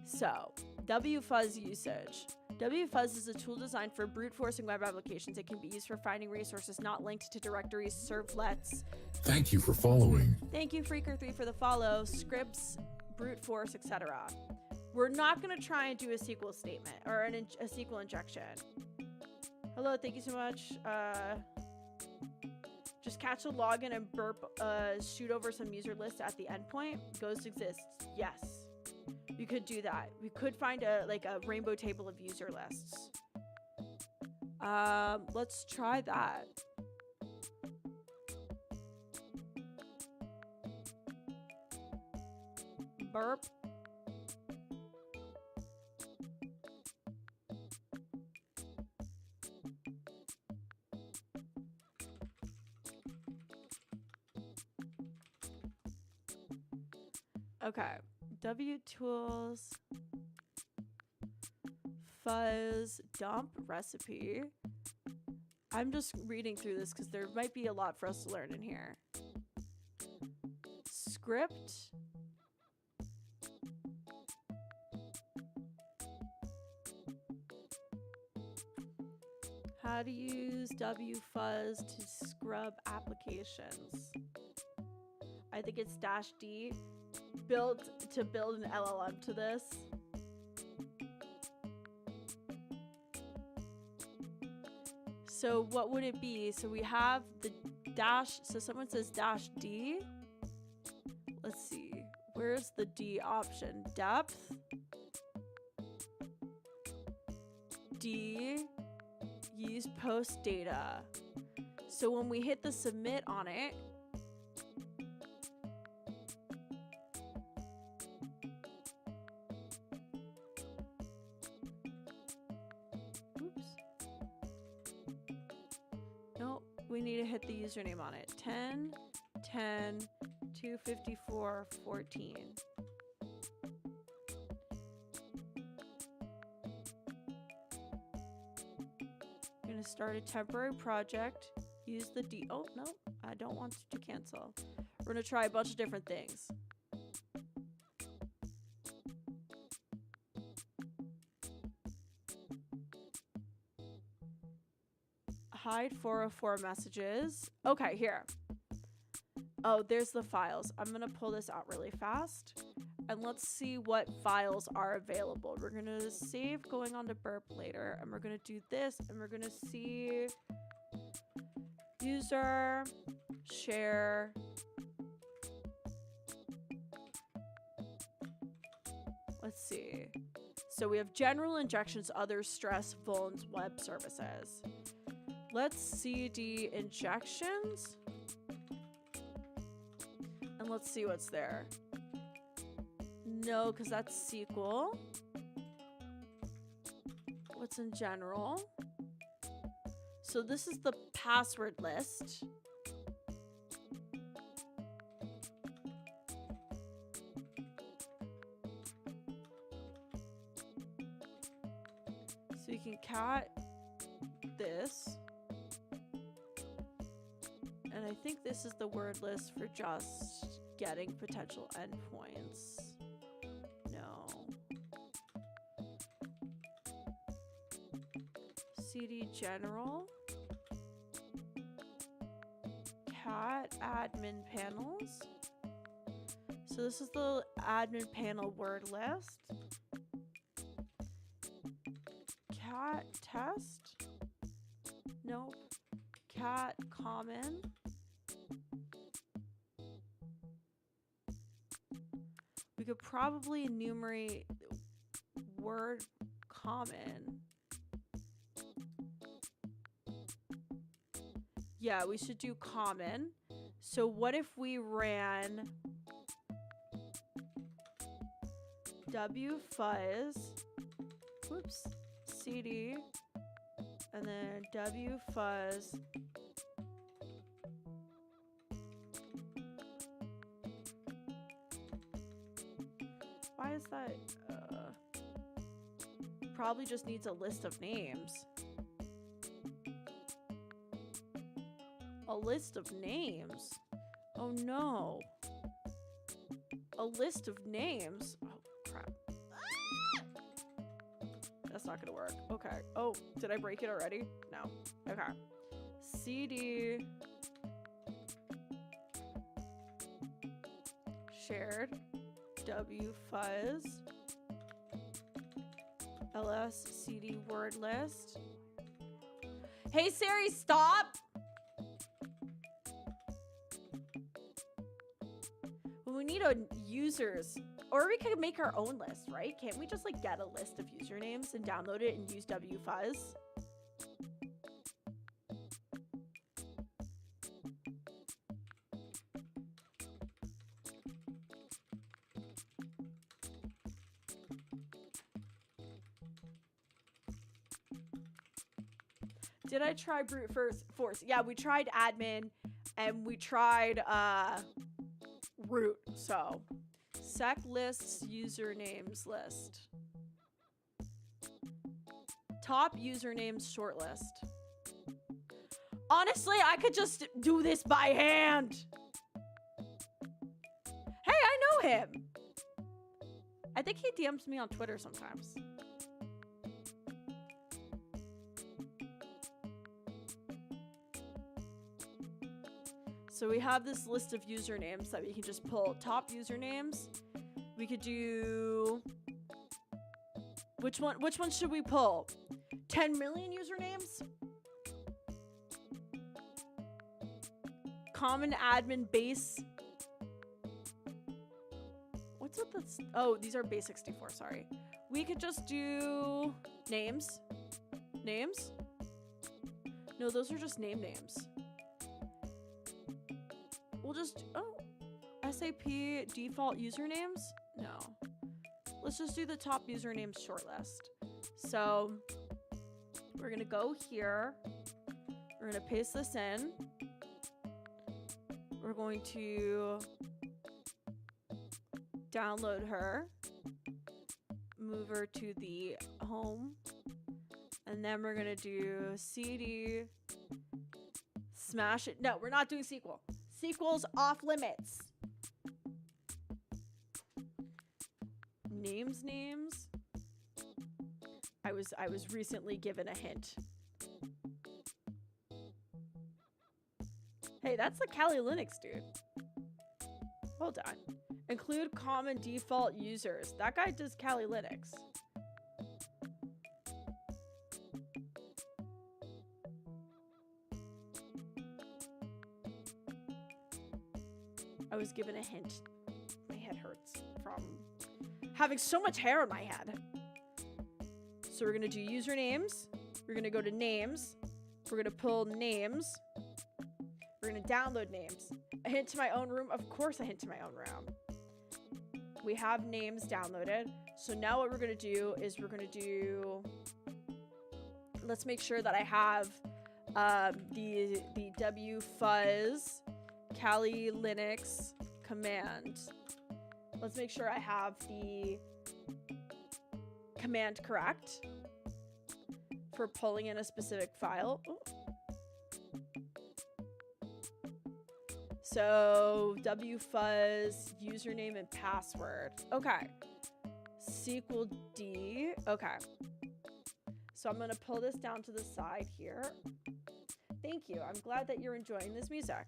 So wfuzz usage. wfuzz is a tool designed for brute forcing web applications. It can be used for finding resources not linked to directories, servlets. Thank you for following. Thank you, Freaker3, for the follow. Scripts, brute force, etc. We're not going to try and do a SQL statement or a SQL injection. Hello, thank you so much. Just catch a login and burp, shoot over some user list at the endpoint. Ghost exists. Yes. We could do that. We could find a rainbow table of user lists. Let's try that. Burp. Okay. wtools fuzz dump recipe. I'm just reading through this because there might be a lot for us to learn in here. Script. How to use wfuzz to scrub applications. I think it's -D. build an LLM to this. So what would it be? So we have the dash. So someone says dash D. Let's see. Where's the D option? Depth. D. Use post data. So when we hit the submit on it, we need to hit the username on it. 10, 10, 254, 14. I'm going to start a temporary project. Use the D. Oh, no, I don't want to cancel. We're going to try a bunch of different things. Hide 404 messages. Okay, here. Oh, there's the files. I'm gonna pull this out really fast and let's see what files are available. We're gonna save going on to burp later, and we're gonna do this, and we're gonna see user, share. Let's see. So we have general injections, other stress, vulns, web services. Let's CD injections. And let's see what's there. No, because that's SQL. What's in general? So this is the password list. So you can cat this. And I think this is the word list for just getting potential endpoints. No. CD general. Cat admin panels. So this is the admin panel word list. Cat test. Nope. Cat common. We could probably enumerate word common. Yeah, we should do common. So what if we ran wfuzz, whoops, cd, and then wfuzz why is that? Probably just needs a list of names. A list of names? Oh no. A list of names? Oh crap. That's not gonna work. Okay. Oh, did I break it already? No. Okay. CD shared wfuzz ls cd word list. Hey Siri, stop. We need a users, or we could make our own list, right? Can't we just like get a list of usernames and download it and use wfuzz? Did I try brute force? Yeah, we tried admin and we tried root. So sec lists usernames list. Top usernames short list. Honestly, I could just do this by hand. Hey, I know him. I think he DMs me on Twitter sometimes. So we have this list of usernames that we can just pull. Top usernames. We could do, which one should we pull? 10 million usernames? Common admin base. What's with this? Oh, these are base 64, sorry. We could just do names. Names? No, those are just names. We'll just, oh, SAP default usernames? No. Let's just do the top usernames shortlist. So we're gonna go here. We're gonna paste this in. We're going to download her, move her to the home, and then we're gonna do CD, smash it. No, we're not doing SQL. SQL's off limits. Names. I was recently given a hint. Hey, that's the Kali Linux dude. Hold on. Include common default users. That guy does Kali Linux. I was given a hint. My head hurts from having so much hair on my head. So we're gonna do usernames. We're gonna go to names. We're gonna pull names. We're gonna download names. A hint to my own room. Of course, a hint to my own room. We have names downloaded. So now what we're gonna do is we're gonna do. Let's make sure that I have the wfuzz Kali Linux command. Let's make sure I have the command correct for pulling in a specific file. Ooh. So wfuzz username and password. Okay. SQL D. Okay. So I'm going to pull this down to the side here. Thank you. I'm glad that you're enjoying this music.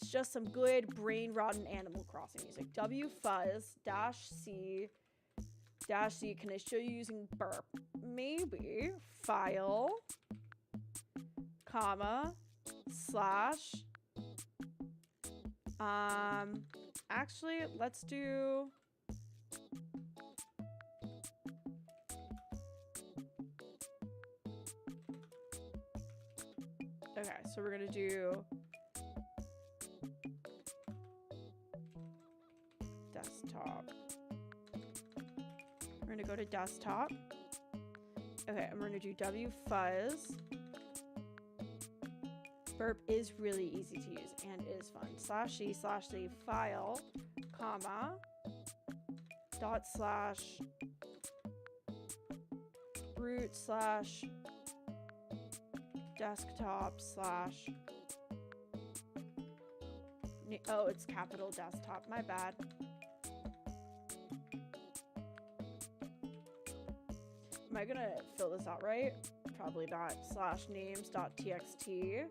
It's just some good brain rotten Animal Crossing music. wfuzz-c -c. Can I show you using burp? Maybe. File, comma, slash. Actually, let's do. Okay, so we're gonna do desktop. We're gonna go to desktop. Okay, and we're gonna do wfuzz. Burp is really easy to use and is fun. /c/c file, comma, // root / desktop / oh, it's capital desktop, my bad. Am I gonna fill this out right? Probably not. /names.txt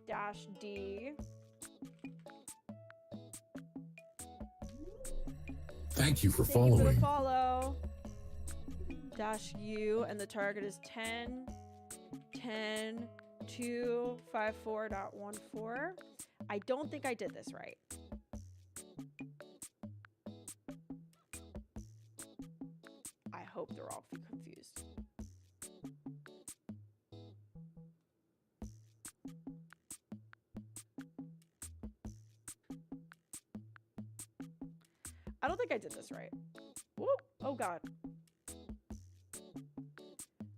-d. Thank you for Thank you for the following. follow. -u, and the target is 10.254.14. I don't think I did this right. I hope they're all confused. I don't think I did this right. Whoa. Oh God.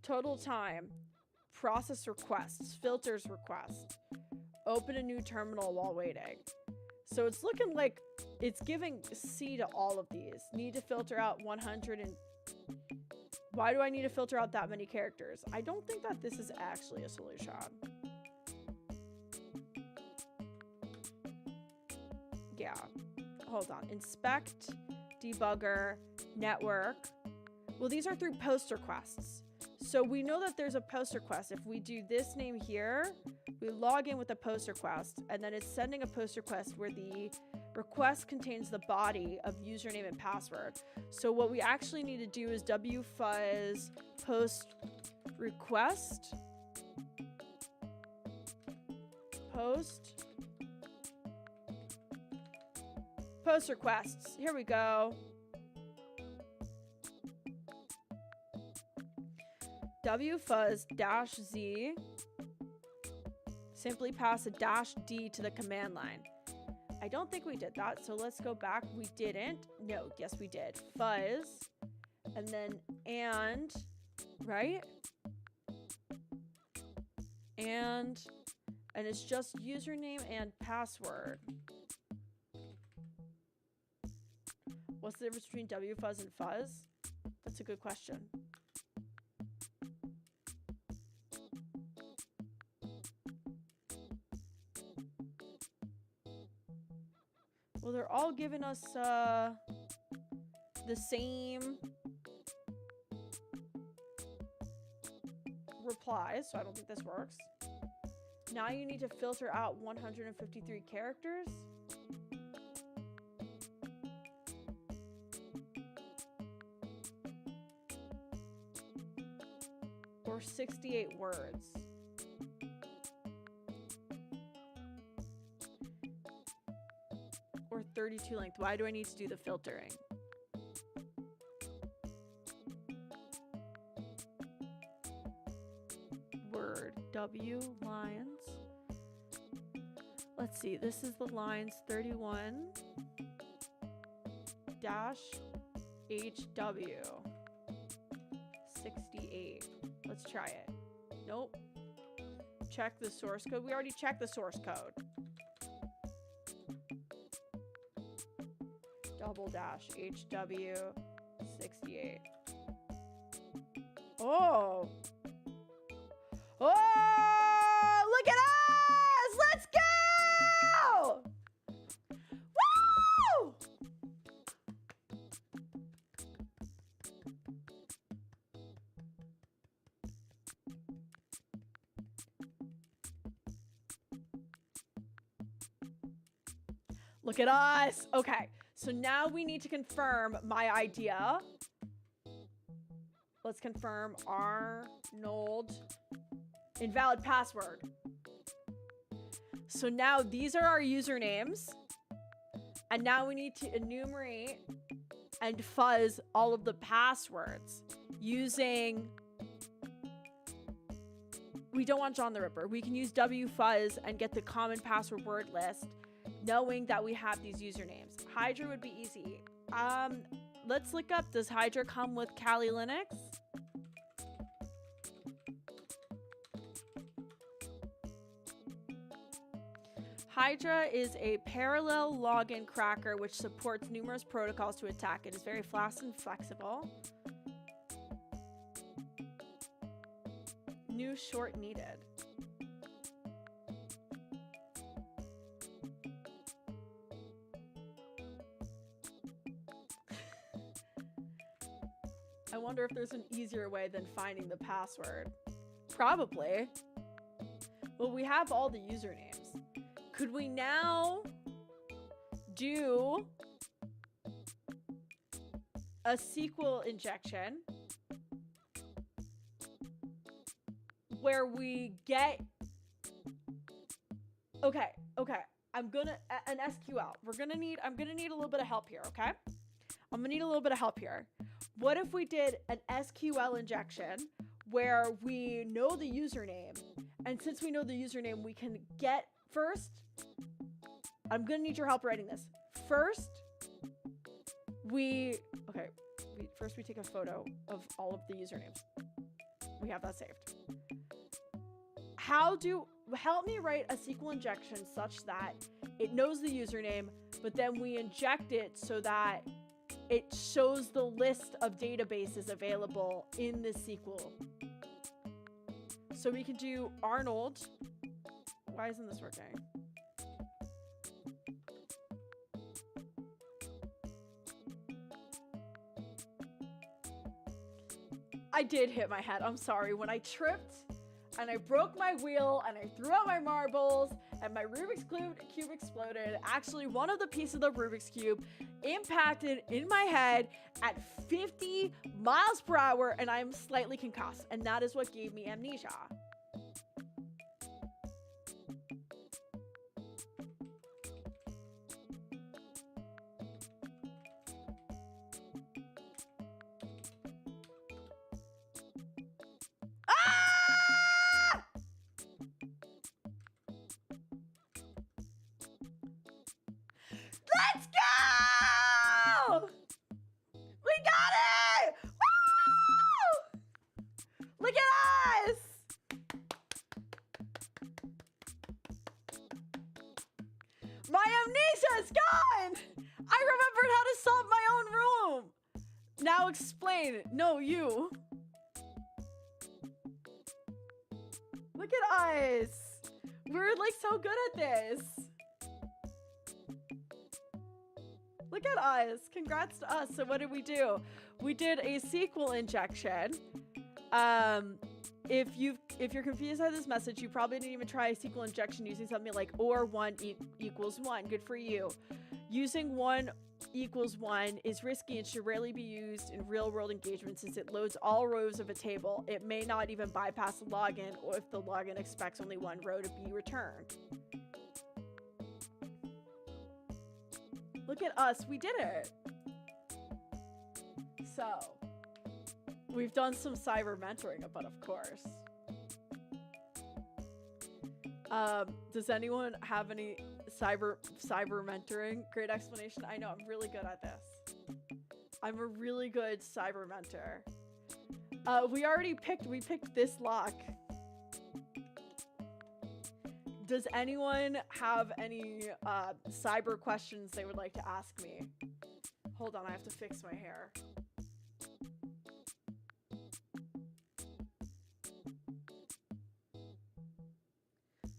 Total time. Process requests. Filters request. Open a new terminal while waiting. So it's looking like it's giving C to all of these. Need to filter out 100 and... Why do I need to filter out that many characters? I don't think that this is actually a solution. Yeah. Hold on. Inspect, debugger, network. Well, these are through post requests. So we know that there's a post request. If we do this name here, we log in with a post request, and then it's sending a post request where the request contains the body of username and password. So what we actually need to do is wfuzz post request post requests. Here we go. wfuzz-z, simply pass a -d to the command line. I don't think we did that, so let's go back. We didn't. No, yes we did. Fuzz, and then right? And it's just username and password. What's the difference between wfuzz and fuzz? That's a good question. Well, they're all giving us the same replies, so I don't think this works. Now you need to filter out 153 characters. Or 68 words. Or 32 length. Why do I need to do the filtering? Word. W lines. Let's see. This is the lines 31 dash HW 68. Let's try it. Nope. Check the source code. We already checked the source code. /HW 68. Oh. Oh, look at us! Let's go! Woo! Look at us. Okay. So now we need to confirm my idea. Let's confirm Arnold. Invalid password. So now these are our usernames. And now we need to enumerate and fuzz all of the passwords using... We don't want John the Ripper. We can use wfuzz and get the common password word list, knowing that we have these usernames. Hydra would be easy. Let's look up, does Hydra come with Kali Linux? Hydra is a parallel login cracker which supports numerous protocols to attack. It is very fast and flexible. New short needed. I wonder if there's an easier way than finding the password. Probably. Well, we have all the usernames. Could we now do a SQL injection where we get... Okay. I'm gonna... An SQL. I'm gonna need a little bit of help here, okay? I'm gonna need a little bit of help here. What if we did an SQL injection where we know the username, and since we know the username, we can get first, I'm gonna need your help writing this. First, we take a photo of all of the usernames. We have that saved. Help me write a SQL injection such that it knows the username, but then we inject it so that it shows the list of databases available in the SQL. So we can do Arnold. Why isn't this working? I I did hit my head. I'm sorry. When I tripped and I broke my wheel and I threw out my marbles and my Rubik's Cube exploded, actually one of the pieces of the Rubik's Cube impacted in my head at 50 miles per hour and I'm slightly concussed. And that is what gave me amnesia. Let's go! We got it! Woo! Look at us! My amnesia is gone! I remembered how to solve my own room! Now explain. No, you. Look at us! We're like so good at this. Look at us. Congrats to us. So what did we do? We did a SQL injection. If you're confused by this message, you probably didn't even try a SQL injection using something like or 1 equals 1. Good for you. Using 1 equals 1 is risky and should rarely be used in real-world engagements since it loads all rows of a table. It may not even bypass the login or if the login expects only one row to be returned. Look at us, we did it. So, we've done some cyber mentoring, but of course. Does anyone have any cyber mentoring? Great explanation. I know, I'm really good at this. I'm a really good cyber mentor. We picked this lock. Does anyone have any cyber questions they would like to ask me? Hold on, I have to fix my hair.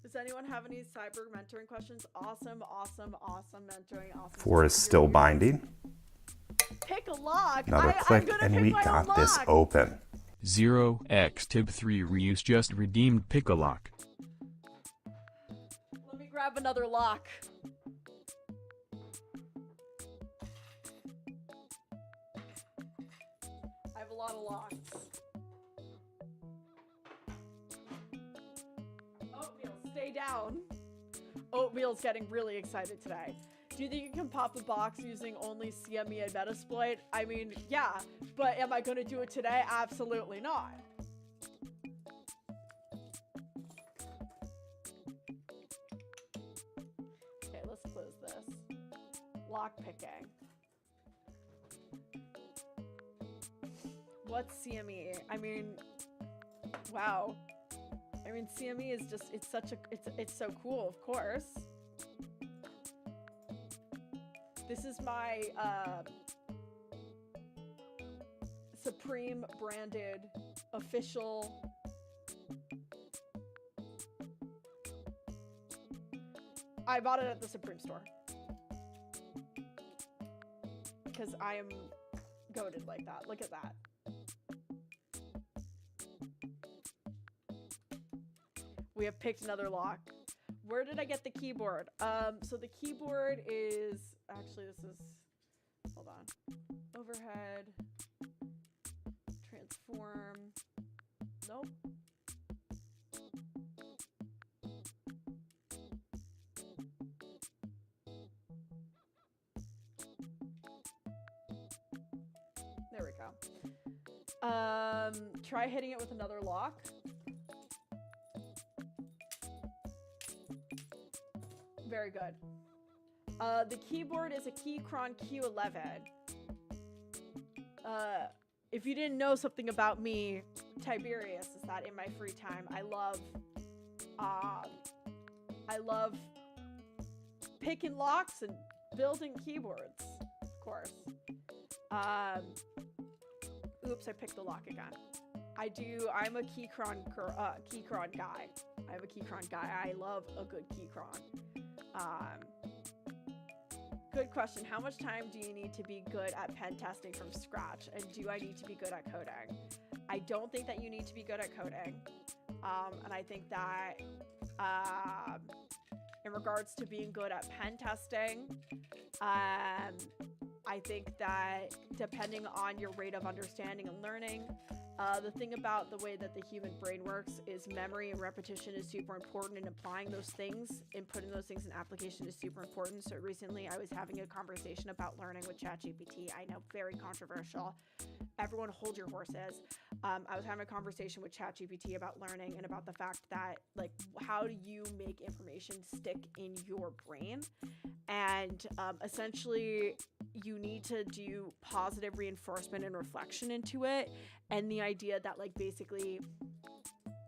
Does anyone have any cyber mentoring questions? Awesome mentoring. Awesome. Forest still binding. Pick a lock. Another click, and we got this open. 0x-tib3 reuse just redeemed pick a lock. Let me grab another lock. I have a lot of locks. Oatmeal, stay down. Oatmeal's getting really excited today. Do you think you can pop a box using only CME and Metasploit? I mean, yeah, but am I going to do it today? Absolutely not. Okay, let's close this. Lock picking. What's CME? I mean, wow. I mean, CME is just, it's so cool, of course. This is my Supreme branded official I bought it at the Supreme store because I am goated like that. Look at that. We have picked another lock. Where did I get the keyboard? So the keyboard is actually, this is, hold on, overhead, transform, nope. There we go. Try hitting it with another lock. Very good. The keyboard is a Keychron Q11. If you didn't know something about me, Tiberius, is that in my free time, I love picking locks and building keyboards, of course. Oops, I picked the lock again. I'm a Keychron guy. I'm a Keychron guy. I love a good Keychron. Good question. How much time do you need to be good at pen testing from scratch? And do I need to be good at coding? I don't think that you need to be good at coding. And I think that in regards to being good at pen testing, I think that depending on your rate of understanding and learning, the thing about the way that the human brain works is memory and repetition is super important, and applying those things and putting those things in application is super important. So recently I was having a conversation about learning with ChatGPT. I know, very controversial. Everyone hold your horses. I was having a conversation with ChatGPT about learning and about the fact that, like, how do you make information stick in your brain? And essentially you need to do positive reinforcement and reflection into it. And the idea that, like, basically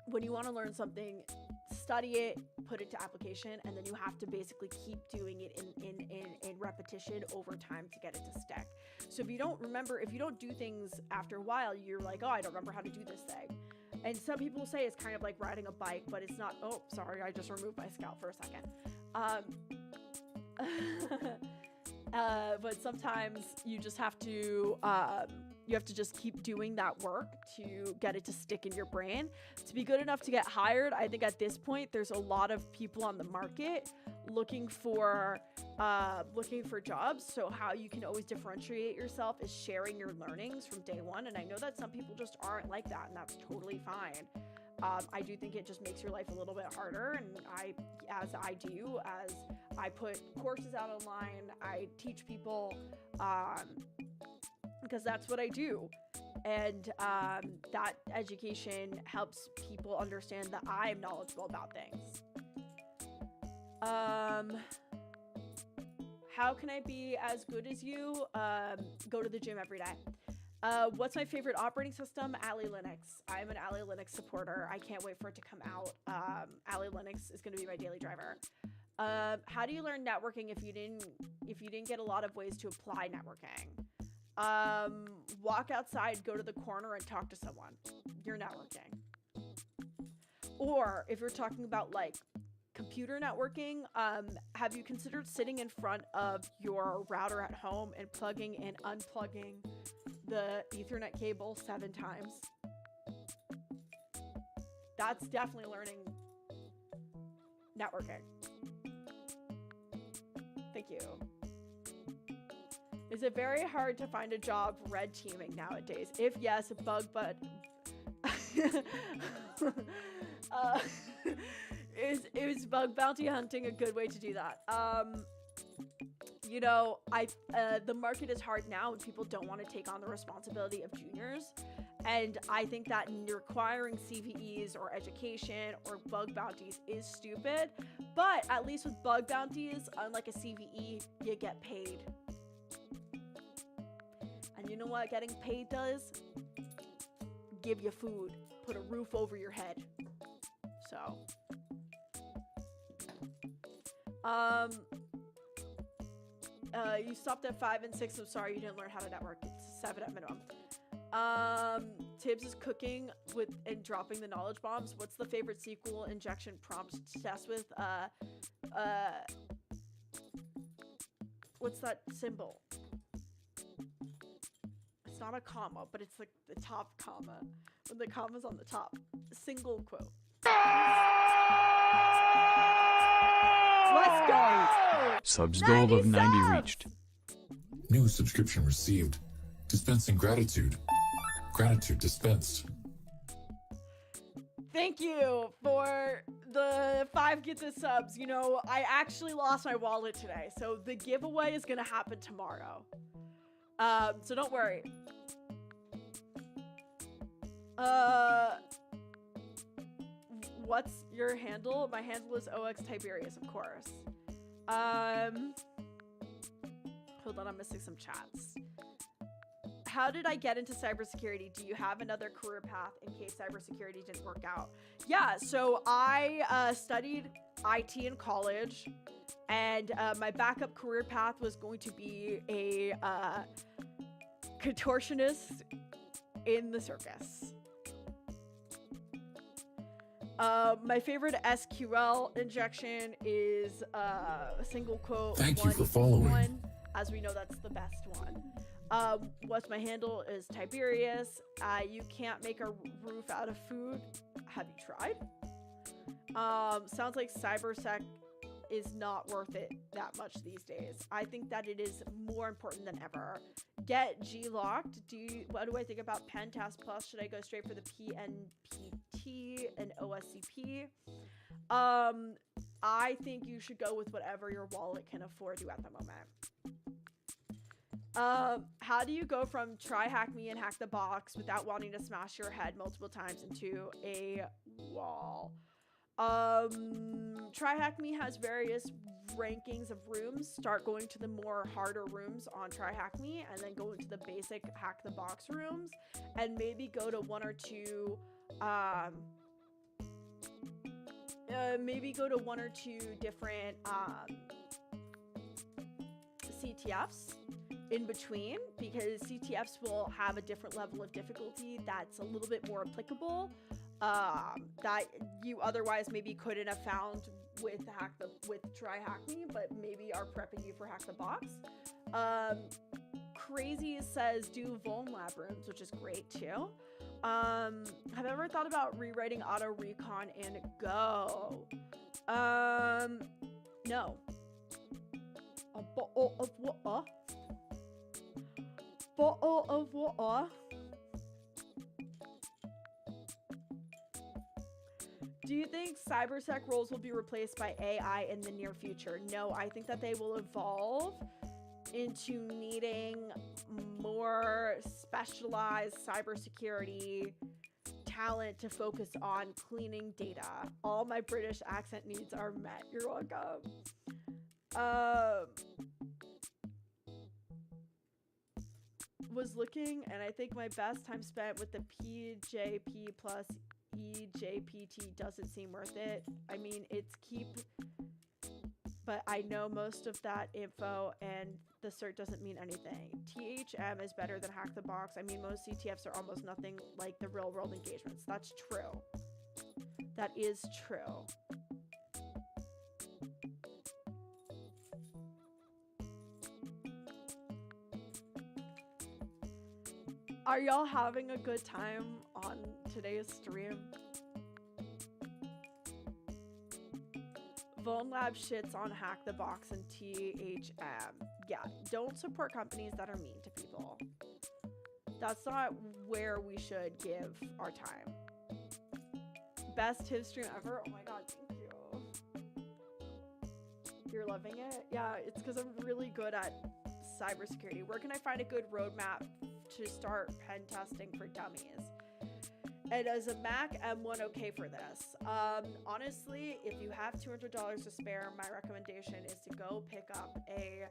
when you want to learn something, study it, put it to application, and then you have to basically keep doing it in repetition over time to get it to stick. So if you don't do things after a while, you're like, oh, I don't remember how to do this thing. And some people say it's kind of like riding a bike, but it's not. Oh, sorry, I just removed my scalp for a second. But sometimes you just have to just keep doing that work to get it to stick in your brain. To be good enough to get hired, I think at this point there's a lot of people on the market looking for jobs. So how you can always differentiate yourself is sharing your learnings from day one. And I know that some people just aren't like that, and that's totally fine. I do think it just makes your life a little bit harder, and as I put courses out online, I teach people, because that's what I do. And that education helps people understand that I'm knowledgeable about things. How can I be as good as you? Go to the gym every day. What's my favorite operating system? Ali Linux. I'm an Ali Linux supporter. I can't wait for it to come out. Ali Linux is going to be my daily driver. How do you learn networking if you didn't get a lot of ways to apply networking? Walk outside, go to the corner, and talk to someone. You're networking. Or if you're talking about, like, computer networking, have you considered sitting in front of your router at home and plugging and unplugging the Ethernet cable 7 times? That's definitely learning networking. Thank you. Is it very hard to find a job red teaming nowadays? If yes, is bug bounty hunting a good way to do that? You know, the market is hard now and people don't want to take on the responsibility of juniors. And I think that requiring CVEs or education or bug bounties is stupid. But at least with bug bounties, unlike a CVE, you get paid. And you know what getting paid does? Give you food. Put a roof over your head. So. You stopped at 5 and 6. I'm sorry you didn't learn how to network. It's 7 at minimum. Tibbs is cooking with and dropping the knowledge bombs. What's the favorite SQL injection prompt to test with? What's that symbol? It's not a comma, but it's like the top comma. When the comma's on the top. Single quote. Let's go! Subs goal of 90 reached. New subscription received. Dispensing gratitude. Gratitude dispensed. Thank you for the 5 get the subs. You know, I actually lost my wallet today, so the giveaway is gonna happen tomorrow. So don't worry. What's your handle? My handle is OX Tiberius, of course. Hold on, I'm missing some chats. How did I get into cybersecurity? Do you have another career path in case cybersecurity didn't work out? Yeah, so I studied IT in college, and my backup career path was going to be a contortionist in the circus. My favorite SQL injection is a single quote. Thank you for following. As we know, that's the best one. What's my handle is Tiberius. You can't make a roof out of food. Have you tried? Sounds like cybersec is not worth it that much these days. I think that it is more important than ever. Get G-locked. What do I think about Pentest Plus? Should I go straight for the PNPT and OSCP? I think you should go with whatever your wallet can afford you at the moment. How do you go from TryHackMe and hack the box without wanting to smash your head multiple times into a wall? TryHackMe has various rankings of rooms. Start going to the more harder rooms on TryHackMe and then go into the basic hack the box rooms and maybe go to one or two different CTFs in between, because CTFs will have a different level of difficulty that's a little bit more applicable that you otherwise maybe couldn't have found with TryHackMe, but maybe are prepping you for Hack the Box. Crazy says do Vuln Lab rooms, which is great too. Have I ever thought about rewriting auto recon and Go? No. A bottle of water. Bottle of water. Do you think cybersec roles will be replaced by AI in the near future? No, I think that they will evolve into needing more specialized cybersecurity talent to focus on cleaning data. All my British accent needs are met. You're welcome. Was looking, and I think my best time spent with the PJP plus EJPT doesn't seem worth it. I mean, it's keep, but I know most of that info and the cert doesn't mean anything. THM is better than Hack the Box. I mean, most CTFs are almost nothing like the real world engagements. That's true. That is true. Are y'all having a good time on today's stream? Vuln Lab shits on Hack the Box and THM. Yeah, don't support companies that are mean to people. That's not where we should give our time. Best HIV stream ever? Oh my god, thank you. You're loving it? Yeah, it's because I'm really good at cybersecurity. Where can I find a good roadmap to start pen testing for dummies? And as a Mac M1 okay for this? Honestly, if you have $200 to spare, my recommendation is to go pick up a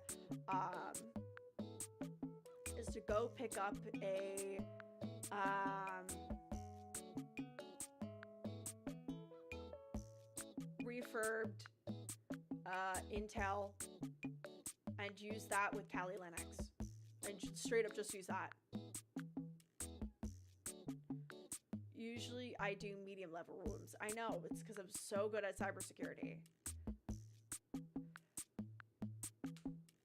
refurbed Intel and use that with Kali Linux, and straight up just use that. Usually I do medium level rooms. I know, it's because I'm so good at cybersecurity.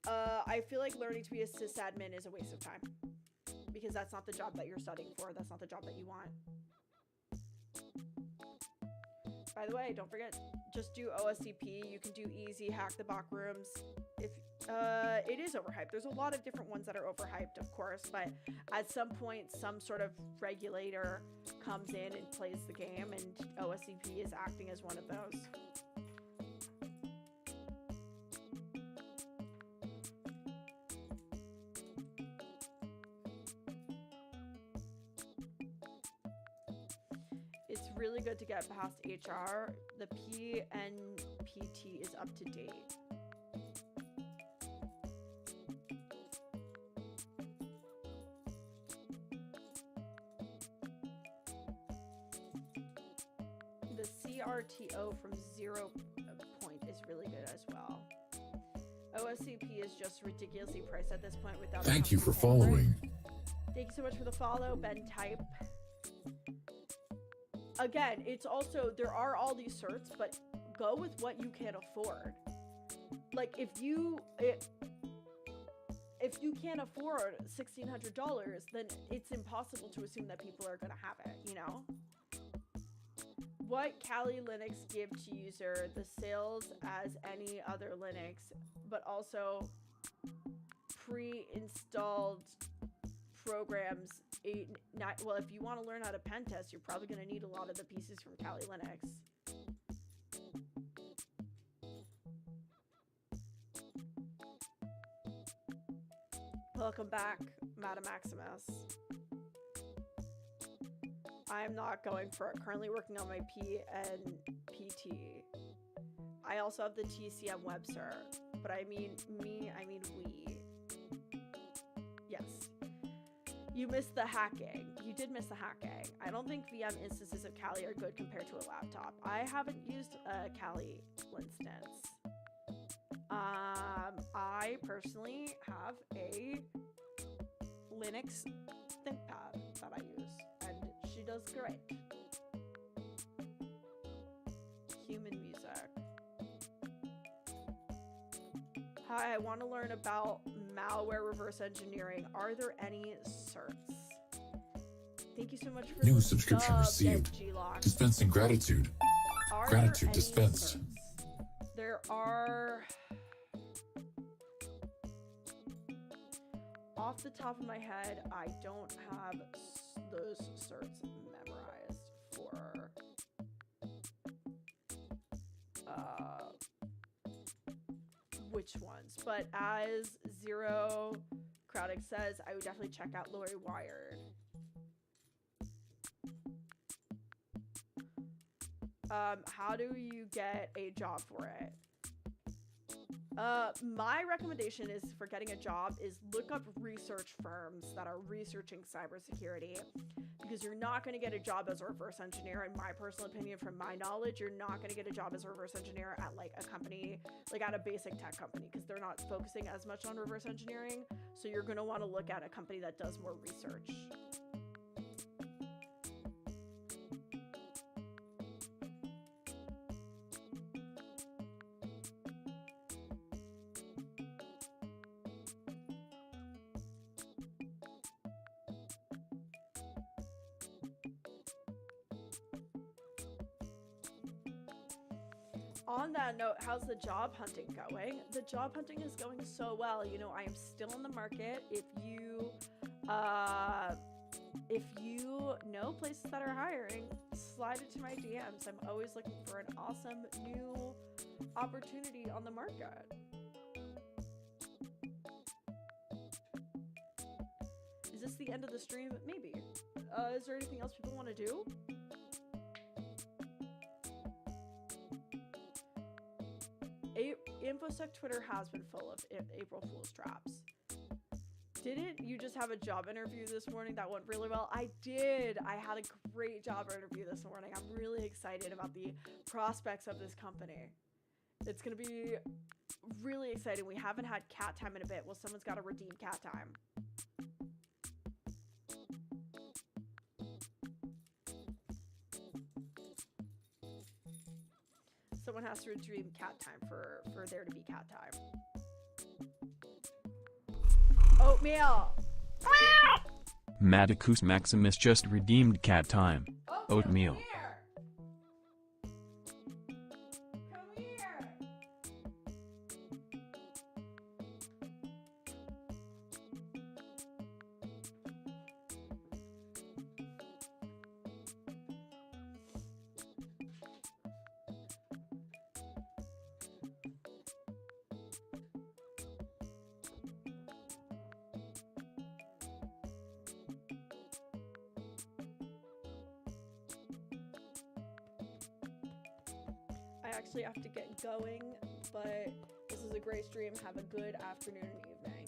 I feel like learning to be a sysadmin is a waste of time, because that's not the job that you're studying for. That's not the job that you want. By the way, don't forget, just do OSCP. You can do easy hack the box rooms. If it is overhyped. There's a lot of different ones that are overhyped, of course, but at some point, some sort of regulator comes in and plays the game, and OSCP is acting as one of those. It's really good to get past HR. The PNPT is up to date. The CRTO from 0 point is really good as well. OSCP is just ridiculously priced at this point without. Thank you for following. Thank you so much for the follow, Ben Type. Again, it's also, there are all these certs, but go with what you can afford. Like, if you, if you can't afford $1,600, then it's impossible to assume that people are going to have it, you know? What Kali Linux give to user the sales as any other Linux, but also pre-installed programs. Well, if you want to learn how to pen test, you're probably going to need a lot of the pieces from Kali Linux. Welcome back, Madam Maximus. I am not going for it. Currently working on my P and PT. I also have the TCM web cert, but I mean we. Yes. You missed the hacking. You did miss the hacking. I don't think VM instances of Kali are good compared to a laptop. I haven't used a Kali instance. I personally have a Linux ThinkPad that I use, and she does great. Human music. Hi, I want to learn about malware reverse engineering. Are there any certs? Thank you so much for New the subscription sub, received. G-Lock. Dispensing gratitude. Are Gratitude there any dispensed. certs? There are... Off the top of my head, I don't have those certs memorized for which ones, but as Zero Crowdic says, I would definitely check out Lori Wired. How do you get a job for it? My recommendation is for getting a job is look up research firms that are researching cybersecurity, because you're not going to get a job as a reverse engineer. In my personal opinion, from my knowledge, you're not going to get a job as a reverse engineer at like a company, like at a basic tech company, because they're not focusing as much on reverse engineering. So you're going to want to look at a company that does more research. On that note, how's the job hunting going? The job hunting is going so well. You know, I am still in the market. If you know places that are hiring, slide into my DMs. I'm always looking for an awesome new opportunity on the market. Is this the end of the stream? Maybe. Is there anything else people want to do? InfoSec Twitter has been full of April Fool's traps. Didn't you just have a job interview this morning that went really well? I did. I had a great job interview this morning. I'm really excited about the prospects of this company. It's going to be really exciting. We haven't had cat time in a bit. Well, someone's got to redeem cat time. Someone has to redeem cat time for there to be cat time. Oatmeal! Maticus Maximus just redeemed cat time. Oatmeal. Come here! I actually have to get going, but this is a great stream. Have a good afternoon and evening.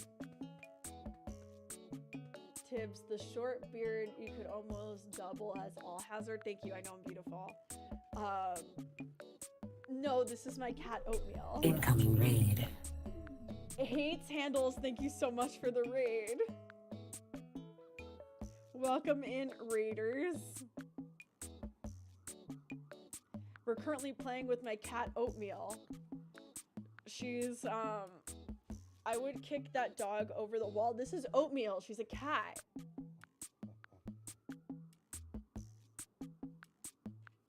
Tibbs, the short beard, you could almost double as all hazard. Thank you, I know I'm beautiful. No, this is my cat Oatmeal. Incoming raid. Hates handles, thank you so much for the raid. Welcome in, raiders. We're currently playing with my cat Oatmeal. She's I would kick that dog over the wall. This is Oatmeal. She's a cat.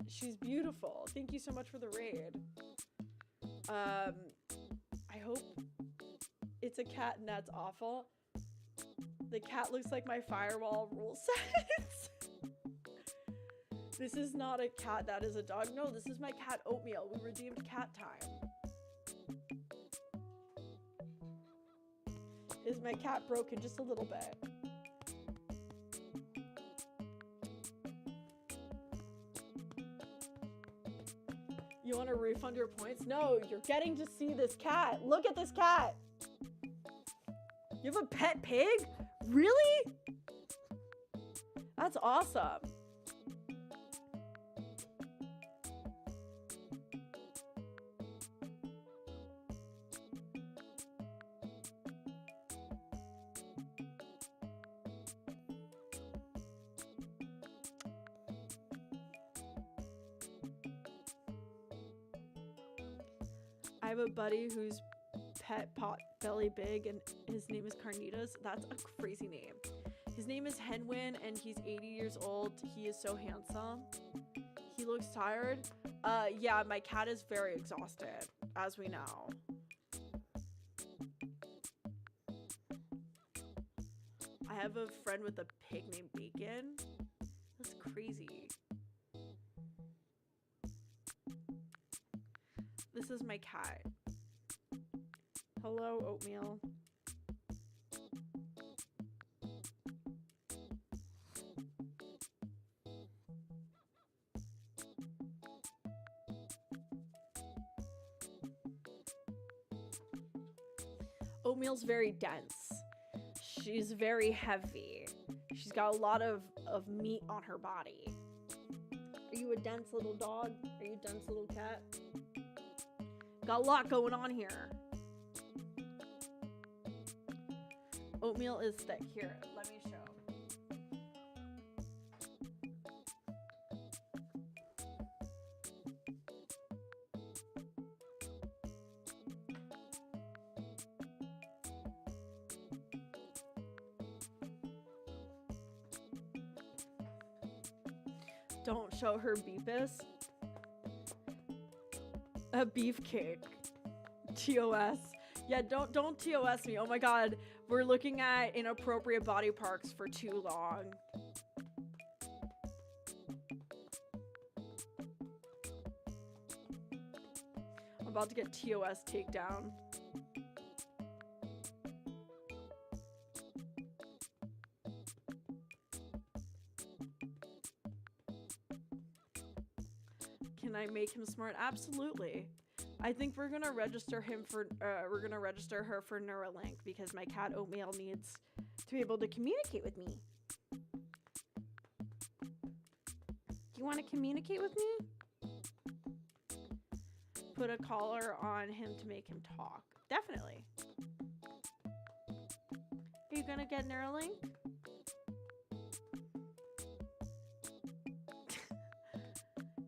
She's beautiful. Thank you so much for the raid. I hope it's a cat and that's awful. The cat looks like my firewall rule set. This is not a cat, that is a dog. No, this is my cat Oatmeal. We redeemed cat time. Is my cat broken just a little bit? You want to refund your points? No, you're getting to see this cat. Look at this cat. You have a pet pig? Really? That's awesome. I have a buddy whose pet pot belly big and his name is Carnitas. That's a crazy name. His name is Henwin and he's 80 years old. He is so handsome. He looks tired. Yeah, my cat is very exhausted, as we know. I have a friend with a pig named Bacon. That's crazy. This is my cat. Hello, Oatmeal. Oatmeal's very dense. She's very heavy. She's got a lot of meat on her body. Are you a dense little dog? Are you a dense little cat? Got a lot going on here. Oatmeal is thick. Here, let me show. Don't show her Beepus. A beefcake. TOS. Yeah, don't TOS me. Oh my god. We're looking at inappropriate body parts for too long. I'm about to get TOS takedown. Can I make him smart? Absolutely. I think we're gonna register him for her for Neuralink because my cat Oatmeal needs to be able to communicate with me. Do you want to communicate with me? Put a collar on him to make him talk. Definitely. Are you gonna get Neuralink?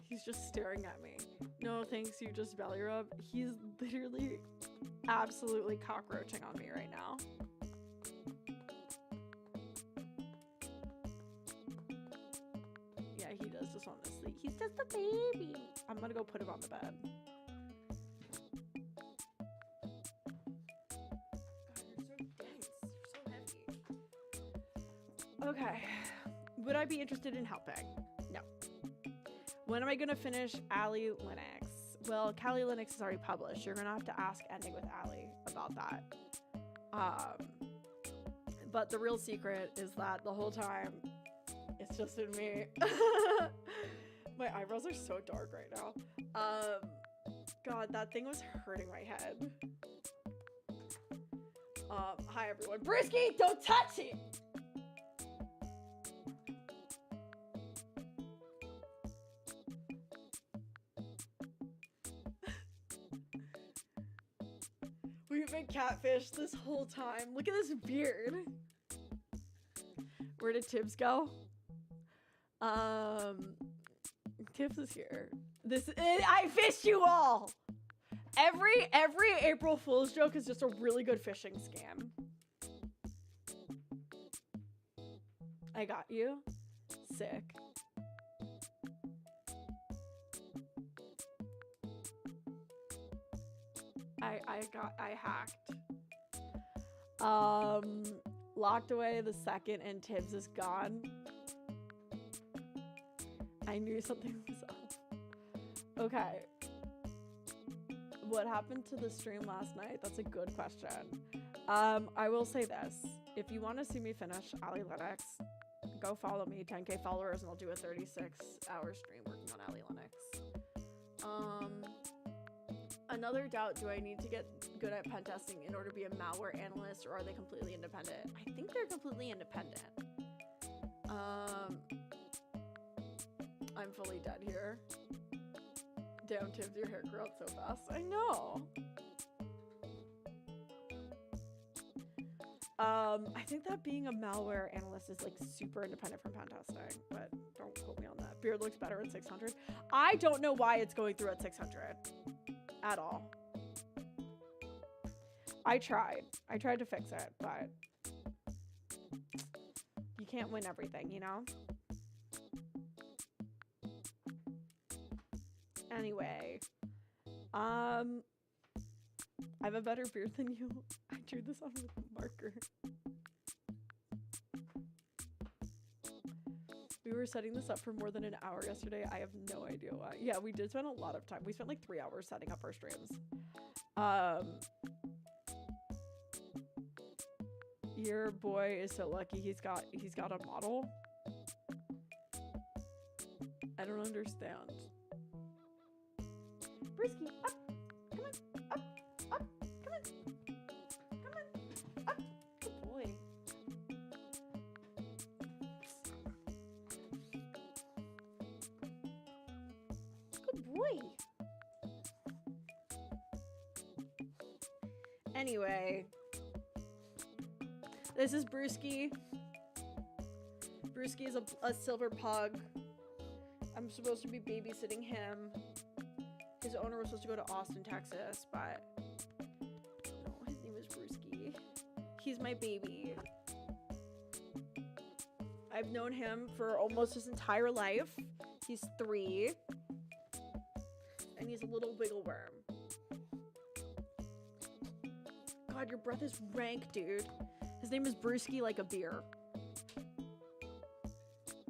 He's just staring at me. No, thanks, you just belly rub. He's literally absolutely cockroaching on me right now. Yeah, he does just want to sleep. He's just a baby. I'm gonna go put him on the bed. God, you're so dense. You're so heavy. Okay. Would I be interested in helping? No. When am I going to finish Ali Linux? Well, Kali Linux is already published. You're going to have to ask Ending with Ali about that. But the real secret is that the whole time, it's just in me. My eyebrows are so dark right now. God, that thing was hurting my head. Hi, everyone. Brisky, don't touch it! We've been catfished this whole time. Look at this beard. Where did Tibbs go? Tibbs is here. I fished you all! Every April Fool's joke is just a really good phishing scam. I got you. Sick. I hacked. Locked away the second and Tibbs is gone. I knew something was up. Okay. What happened to the stream last night? That's a good question. I will say this. If you want to see me finish Ali Linux, go follow me, 10K followers, and I'll do a 36-hour stream working on Ali Linux. Another doubt, do I need to get good at pen testing in order to be a malware analyst, or are they completely independent? I think they're completely independent. I'm fully dead here. Damn, Tibbs, your hair grew out so fast. I know. I think that being a malware analyst is like super independent from pen testing, but don't quote me on that. Beard looks better at 600. I don't know why it's going through at 600 at all. I tried to fix it, but you can't win everything, you know? Anyway, I have a better beard than you. I drew this on with a marker. We were setting this up for more than an hour yesterday. I have no idea why. Yeah, we did spend a lot of time. We spent like 3 hours setting up our streams. Your boy is so lucky he's got a model. I don't understand. Brisky, up! Come on! Up! Up! Come on! Come on! Up! Good boy. Good boy. Anyway, this is Brewski. Brewski is a silver pug. I'm supposed to be babysitting him. His owner was supposed to go to Austin, Texas, but no, his name is Brewski. He's my baby. I've known him for almost his entire life. He's 3. And he's a little wiggle worm. God, your breath is rank, dude. His name is Brewski like a beer.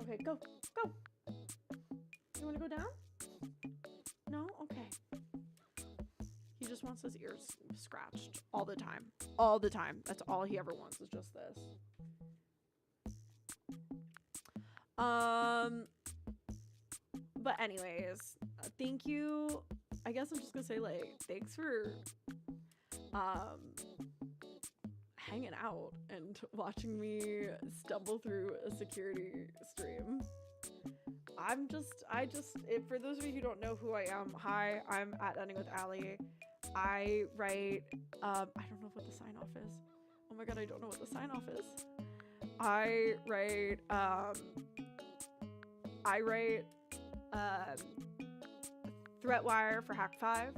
Okay, go. Go. You want to go down? No? Okay. He just wants his ears scratched all the time. All the time. That's all he ever wants is just this. But anyways, thank you. I guess I'm just gonna say, like, thanks for hanging out and watching me stumble through a security stream. For those of you who don't know who I am, hi, I'm at Ending with Ali. I write, I don't know what the sign off is. Oh my god, I don't know what the sign off is. I write Threatwire for Hack5.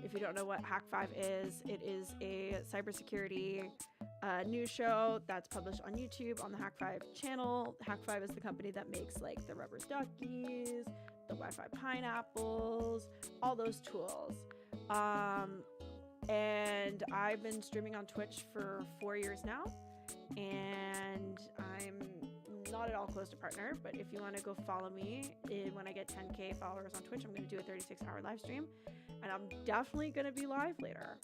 If you don't know what Hack5 is, it is a cybersecurity news show that's published on YouTube on the Hack5 channel. Hack5 is the company that makes like the rubber duckies, the Wi-Fi pineapples, all those tools. And I've been streaming on Twitch for 4 years now, and I'm not at all close to partner, but if you want to go follow me, when I get 10K followers on Twitch, I'm going to do a 36-hour live stream, and I'm definitely going to be live later.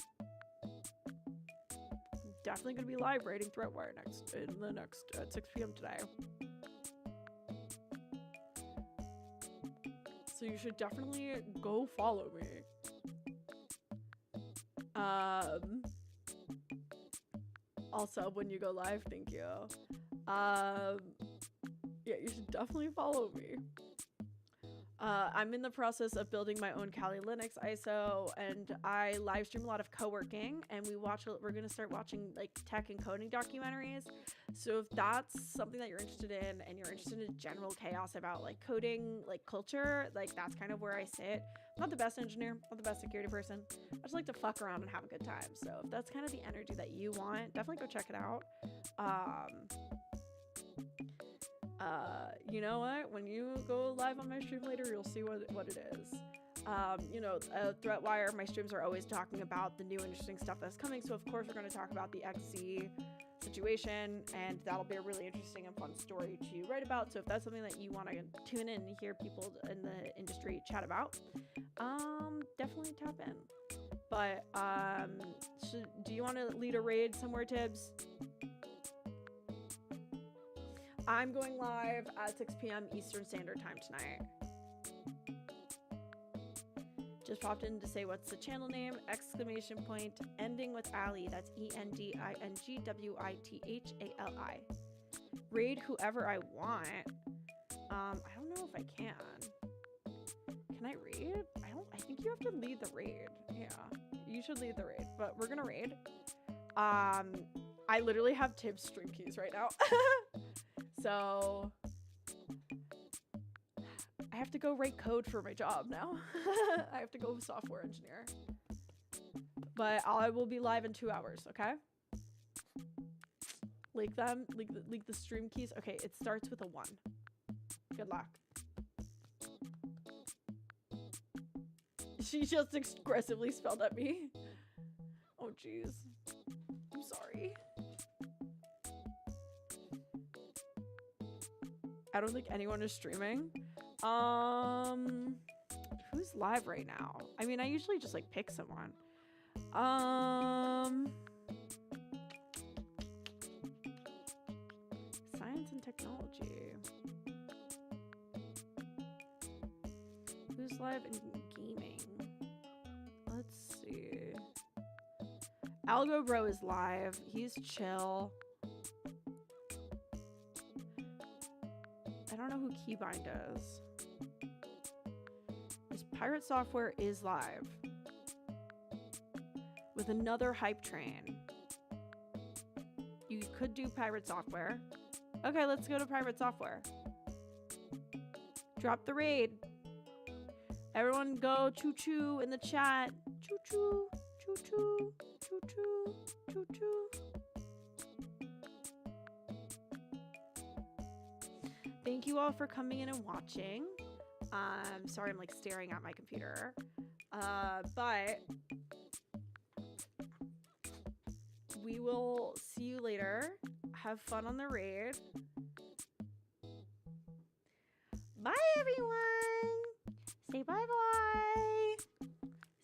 Definitely going to be live rating Threatwire at 6 p.m. today. So you should definitely go follow me. Also, when you go live, thank you. Yeah, you should definitely follow me. I'm in the process of building my own Kali Linux ISO, and I live stream a lot of co-working, and we're going to start watching like tech and coding documentaries. So if that's something that you're interested in, and you're interested in general chaos about like coding, like culture, like that's kind of where I sit. Not the best engineer, not the best security person. I just like to fuck around and have a good time. So if that's kind of the energy that you want, definitely go check it out. You know what? When you go live on my stream later, you'll see what it is. Threatwire, my streams are always talking about the new interesting stuff that's coming. So of course we're going to talk about the XC situation, and that'll be a really interesting and fun story to write about. So if that's something that you want to tune in and hear people in the industry chat about, definitely tap in. But do you want to lead a raid somewhere, Tibbs? I'm going live at 6 p.m. Eastern Standard Time tonight. Just popped in to say what's the channel name, ! Ending with Ali. That's ENDINGWITHALI. Raid whoever I want. I don't know if I can. Can I raid? I think you have to lead the raid. Yeah, you should lead the raid, but we're gonna raid. I literally have Tibbs stream keys right now. So I have to go write code for my job now. I have to go software engineer. But I will be live in 2 hours, okay? Leak them, leak the stream keys. Okay, it starts with a 1. Good luck. She just aggressively spelled at me. Oh, jeez. I'm sorry. I don't think anyone is streaming. Who's live right now? I mean, I usually just like pick someone. Science and technology. Who's live in gaming? Let's see. Algo Bro is live. He's chill. I don't know who Keybind is. This Pirate Software is live with another hype train. You could do Pirate Software. Okay, let's go to Pirate Software. Drop the raid. Everyone go choo-choo in the chat. Choo-choo, choo-choo, choo-choo, choo-choo. Thank you all for coming in and watching. Sorry, I'm like staring at my computer. But we will see you later. Have fun on the raid. Bye, everyone. Say bye-bye.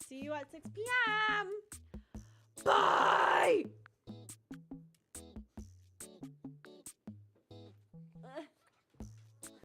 See you at 6 p.m. Bye!